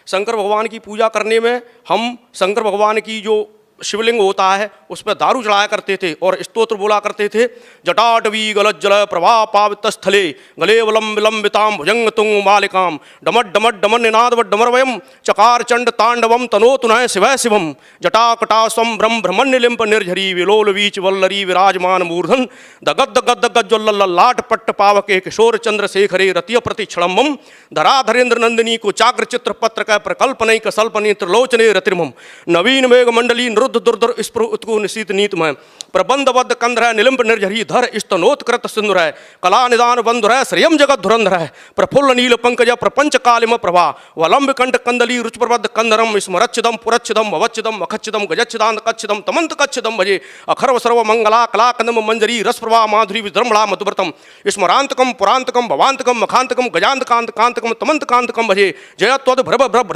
शंकर भगवान की पूजा करने में हम शंकर भगवान की जो शिवलिंग होता है उस पर दारू चढ़ाया करते थे और स्तोत्र बोला करते थे। जटाटवी गलज्जल प्रभा पावितस्थले गले वलम विलंबिताम भुजंग तुंग मालिकाम डमट डमट डमन निनाद व डमरवयम चकार चंड तांडवम तनोतु नय शिवय शिवम जटाकटा स्वम ब्रह्म ब्रह्मण्य लिंप निर्झरी विलोल वीच वल्लरी विराजमान मूर्धन दगद दगद दगद लाट पट्ट पावके किशोर चंद्रशेखरे रतिय प्रति क्षणम धराधरेन्द्र नंदिनी को चाग्र चित्र पत्र का प्रकल्पनई कसल्पनी त्रिलोचने रतिर्मम नवीन मेघ मंडली विरुद्ध दुर्धर स्पृहु निशीत नीत में प्रबंधबद्ध कंध है निलिम्ब निर्झरी धर स्तनोत्कृत सिंधुर है कला निदान बंधुर है श्रियम जगत धुरंधर है प्रफुल्ल नील पंकज प्रपंच कालिम प्रभा वलंब कंठ कंदली रुचप्रबद्ध कंदरम स्मरच्छिदम पुरच्छिदम भवच्छिदम अखच्छिदम गजच्छिदांत कच्छिदम तमंत कच्छिदम भजे अखर्व सर्व मंगला कला कंदम मंजरी रस प्रभा माधुरी विद्रमणा मधुव्रतम स्मरांतकम पुरांतकम भवांतकम मखांतकम गजांत कांत कांतकम तमंत कांतकम भजे जयत्वद भ्रभ भ्रभ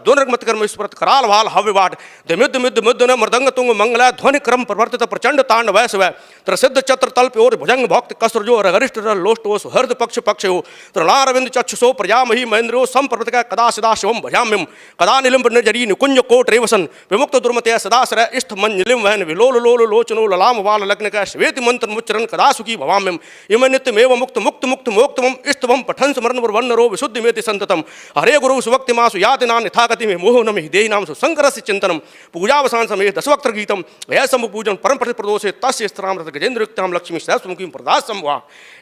दुर्गमत कर्म स्मृत कराल भाल हव्यवाट दिमिद मिद मुद्दन मृदंग तुंग मंगला ध्वनि क्रम प्रवर्तित प्रचंड तांड वैश्व त्रसिद्ध चत्र तल्प और भुजंग भक्त कसरजो गरिष्ठ लोष्टोस हृद पक्ष पक्ष हो तृणारविंद चक्षुषो प्रजामही महेंद्रो संप्रवृत कदा सदा शिवम भजाम्यम कदा निलिम्ब निर्जरी निकुंज कोट रेवसन विमुक्त दुर्मते सदाश्रय इष्ट मन निलिम वहन विलोल लोल लोचनो ललाम वाल लग्न का श्वेत मंत्र मुच्चरण कदा सुखी भवाम्यम इम नित्यमेव मुक्त मुक्त मुक्त मोक्तमम इष्टवम पठन स्मरण वर्णरो विशुद्धि मेति संततम हरे गुरु सुवक्ति मासु याति नाम यथागति में मोह नमि देहि नाम सु शंकरस्य चिंतनम पूजावसान समय दशवक्त्र गीतम ऐसम पूजन परम प्रदोषे तस्य स्त्राम गजेंद्र युक्ताम लक्ष्मी सहस्रमुखी प्रदास संभवा।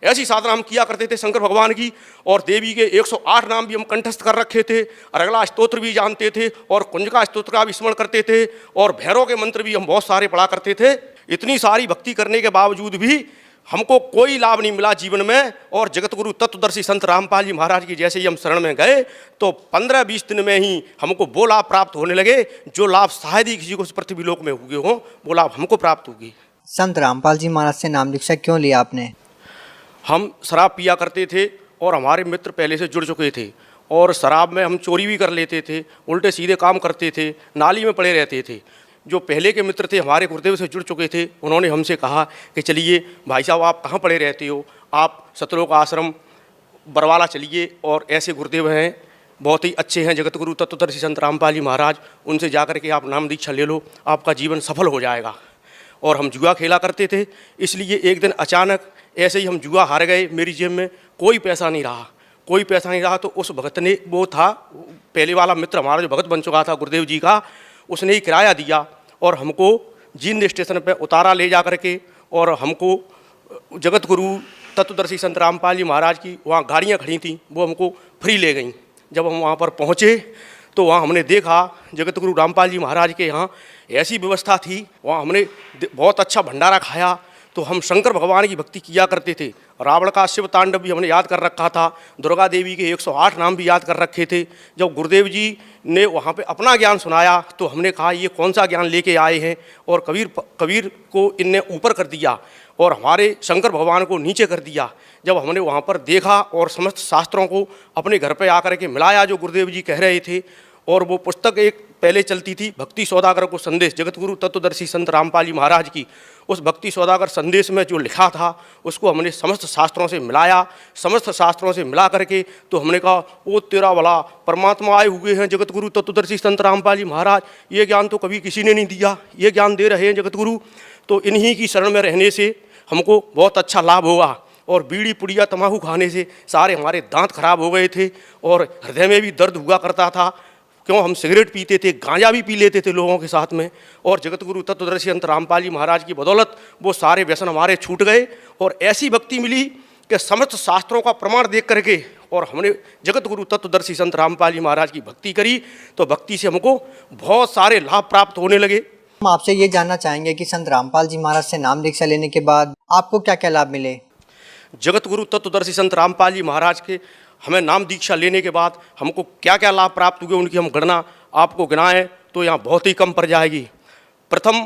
ऐसी साधना हम किया करते थे शंकर भगवान की, और देवी के 108 नाम भी हम कंठस्थ कर रखे थे, अरगला स्तोत्र भी जानते थे और कुंजका स्तोत्र का भी स्मरण करते थे, और भैरव के मंत्र भी हम बहुत सारे पढ़ा करते थे। इतनी सारी भक्ति करने के बावजूद भी हमको कोई लाभ नहीं मिला जीवन में। और जगत गुरु तत्वदर्शी संत रामपाल जी महाराज की जैसे ही हम शरण में गए तो 15-20 दिन में ही हमको वो लाभ प्राप्त होने लगे जो लाभ शायद ही किसी को पृथ्वी लोक में हुए हों, वो लाभ हमको प्राप्त होगी। संत रामपाल जी महाराज से नाम दीक्षा क्यों लिया आपने? हम शराब पिया करते थे और हमारे मित्र पहले से जुड़ चुके थे, और शराब में हम चोरी भी कर लेते थे, उल्टे सीधे काम करते थे, नाली में पड़े रहते थे। जो पहले के मित्र थे हमारे गुरुदेव से जुड़ चुके थे, उन्होंने हमसे कहा कि चलिए भाई साहब आप कहाँ पड़े रहते हो, आप सतलोक आश्रम बरवाला चलिए, और ऐसे गुरुदेव हैं बहुत ही अच्छे हैं जगत गुरु तत्वदर्शी संत रामपाल जी महाराज, उनसे जाकर के आप नाम दीक्षा ले लो, आपका जीवन सफल हो जाएगा। और हम जुआ खेला करते थे, इसलिए एक दिन अचानक ऐसे ही हम जुआ हार गए, मेरी जेब में कोई पैसा नहीं रहा, तो उस भगत ने, वो था पहले वाला मित्र हमारा जो भगत बन चुका था गुरुदेव जी का, उसने ही किराया दिया और हमको जींद स्टेशन पे उतारा ले जा करके, और हमको जगत गुरु तत्वदर्शी संत रामपाल जी महाराज की वहाँ गाड़ियाँ खड़ी थीं, वो हमको फ्री ले गईं। जब हम वहाँ पर पहुँचे तो वहाँ हमने देखा जगत गुरु रामपाल जी महाराज के यहाँ ऐसी व्यवस्था थी, वहाँ हमने बहुत अच्छा भंडारा खाया। तो हम शंकर भगवान की भक्ति किया करते थे, रावण का शिव तांडव भी हमने याद कर रखा था, दुर्गा देवी के 108 नाम भी याद कर रखे थे। जब गुरुदेव जी ने वहाँ पे अपना ज्ञान सुनाया तो हमने कहा ये कौन सा ज्ञान लेके आए हैं, और कबीर को इनने ऊपर कर दिया और हमारे शंकर भगवान को नीचे कर दिया। जब हमने वहाँ पर देखा और समस्त शास्त्रों को अपने घर पे आकर के मिलाया जो गुरुदेव जी कह रहे थे, और वो पुस्तक एक पहले चलती थी भक्ति सौदागर को संदेश, जगत गुरु तत्वदर्शी संत रामपाल जी महाराज की, उस भक्ति सौदागर संदेश में जो लिखा था उसको हमने समस्त शास्त्रों से मिलाया। समस्त शास्त्रों से मिला करके तो हमने कहा वो तेरा भला परमात्मा आए हुए हैं जगत गुरु तत्वदर्शी संत रामपाल जी महाराज, ये ज्ञान तो कभी किसी ने नहीं दिया, ये ज्ञान दे रहे हैं जगत गुरु, तो इन्हीं की शरण में रहने से हमको बहुत अच्छा लाभ होगा। और बीड़ी पुड़िया तम्बाकू खाने से सारे हमारे दांत खराब हो गए थे और हृदय में भी दर्द हुआ करता था, क्यों हम सिगरेट पीते थे, गांजा भी पी लेते थे लोगों के साथ में। और जगत गुरु तत्वदर्शी संत रामपाल जी महाराज की बदौलत वो सारे व्यसन हमारे छूट गए, और ऐसी भक्ति मिली कि समस्त शास्त्रों का प्रमाण देख करके और हमने जगत गुरु तत्वदर्शी संत रामपाल जी महाराज की भक्ति करी, तो भक्ति से हमको बहुत सारे लाभ प्राप्त होने लगे। हम आपसे ये जानना चाहेंगे कि संत रामपाल जी महाराज से नाम दीक्षा लेने के बाद आपको क्या क्या लाभ मिले? जगत गुरु तत्वदर्शी संत रामपाल जी महाराज के हमें नाम दीक्षा लेने के बाद हमको क्या क्या लाभ प्राप्त हुए, उनकी हम गणना आपको गिनाएं तो यहाँ बहुत ही कम पड़ जाएगी। प्रथम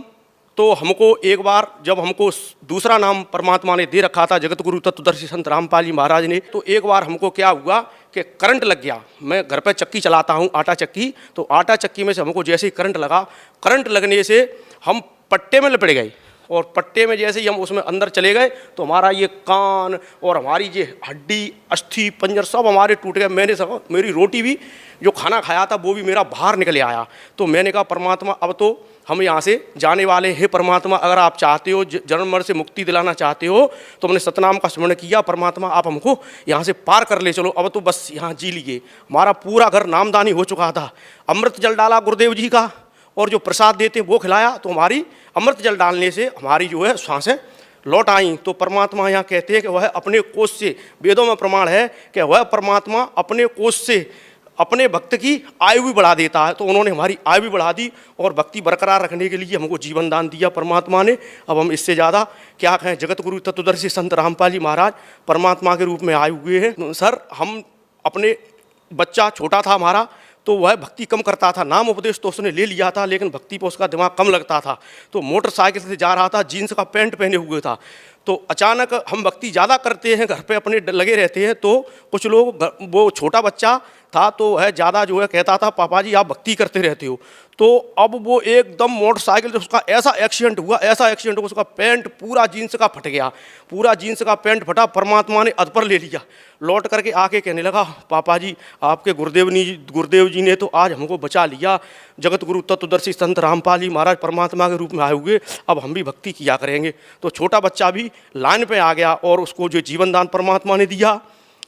तो हमको एक बार जब हमको दूसरा नाम परमात्मा ने दे रखा था जगत गुरु तत्वदर्शी संत रामपाल जी महाराज ने, तो एक बार हमको क्या हुआ कि करंट लग गया। मैं घर पे चक्की चलाता हूँ, आटा चक्की, तो आटा चक्की में से हमको जैसे ही करंट लगा, करंट लगने से हम पट्टे में लपट गए, और पट्टे में जैसे ही हम उसमें अंदर चले गए तो हमारा ये कान और हमारी ये हड्डी अस्थि पंजर सब हमारे टूट गए। मैंने सब, मेरी रोटी भी जो खाना खाया था वो भी मेरा बाहर निकल आया। तो मैंने कहा परमात्मा अब तो हम यहाँ से जाने वाले हैं, परमात्मा अगर आप चाहते हो जन्म मरण से मुक्ति दिलाना चाहते हो तो हमने सतनाम का स्मरण किया, परमात्मा आप हमको यहाँ से पार कर ले चलो, अब तो बस यहाँ जी लीजिए। हमारा पूरा घर नामदानी हो चुका था, अमृत जल डाला गुरुदेव जी का और जो प्रसाद देते वो खिलाया, तो हमारी अमृत जल डालने से हमारी जो है सांसें लौट आई। तो परमात्मा यहाँ कहते हैं कि वह अपने कोष से, वेदों में प्रमाण है कि वह परमात्मा अपने कोष से अपने भक्त की आयु भी बढ़ा देता है। तो उन्होंने हमारी आयु भी बढ़ा दी और भक्ति बरकरार रखने के लिए हमको जीवन दान दिया परमात्मा ने। अब हम इससे ज़्यादा क्या कहें। जगत गुरु तत्वदर्शी संत रामपाल जी महाराज परमात्मा के रूप में आए हुए हैं। सर, हम अपने बच्चा छोटा था हमारा, तो वह भक्ति कम करता था। नाम उपदेश तो उसने ले लिया था, लेकिन भक्ति पर उसका दिमाग कम लगता था। तो मोटरसाइकिल से जा रहा था, जीन्स का पैंट पहने हुए था। तो अचानक हम भक्ति ज़्यादा करते हैं, घर पे अपने लगे रहते हैं, तो कुछ लोग, वो छोटा बच्चा था तो वह ज़्यादा जो है कहता था, पापा जी आप भक्ति करते रहते हो। तो अब वो एकदम मोटरसाइकिल, उसका ऐसा एक्सीडेंट हुआ, उसका पैंट पूरा जीन्स का फट गया, पूरा जीन्स का पैंट फटा। परमात्मा ने अध पर ले लिया। लौट करके आके कहने लगा, पापा जी आपके गुरुदेव जी ने तो आज हमको बचा लिया। जगत गुरु तत्वदर्शी संत रामपाल जी महाराज परमात्मा के रूप में आए हुए, अब हम भी भक्ति किया करेंगे। तो छोटा बच्चा भी लाइन पे आ गया और उसको जो जीवन दान परमात्मा ने दिया।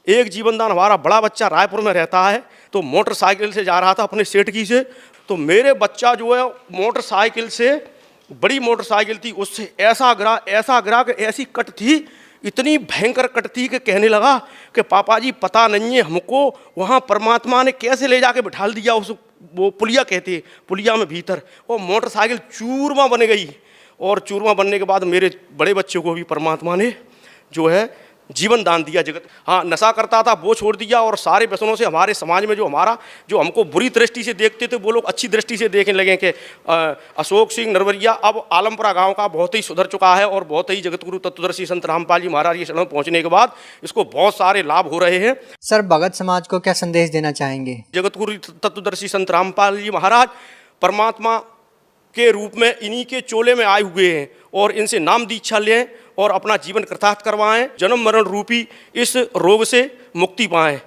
एक जीवन दान हमारा बड़ा बच्चा रायपुर में रहता है, तो मोटरसाइकिल से जा रहा था अपने सेठ की से। तो मेरे बच्चा जो है मोटरसाइकिल से, बड़ी मोटरसाइकिल थी, उससे ऐसा गिरा कि ऐसी कट थी, इतनी भयंकर कट थी कि कहने लगा कि पापा जी पता नहीं है हमको वहाँ परमात्मा ने कैसे ले जाके बिठा दिया उस, वो पुलिया कहते हैं, पुलिया में भीतर, और मोटरसाइकिल चूरमा बन गई। और चूरमा बनने के बाद मेरे बड़े बच्चे को भी परमात्मा ने जो है जीवन दान दिया। जगत, हाँ, नशा करता था वो छोड़ दिया, और सारे व्यसनों से हमारे समाज में जो हमको बुरी दृष्टि से देखते थे, वो लोग अच्छी दृष्टि से देखने लगे कि अशोक सिंह नरवरिया अब आलमपुरा गांव का बहुत ही सुधर चुका है, और बहुत ही जगत गुरु तत्वदर्शी संत रामपाल जी महाराज के शरण पहुंचने के बाद इसको बहुत सारे लाभ हो रहे हैं। सर, भगत समाज को क्या संदेश देना चाहेंगे? जगत गुरु तत्वदर्शी संत रामपाल जी महाराज परमात्मा के रूप में इन्हीं के चोले में आए हुए हैं, और इनसे नाम दीक्षा लें और अपना जीवन कृतार्थ करवाएं, जन्म मरण रूपी इस रोग से मुक्ति पाएं।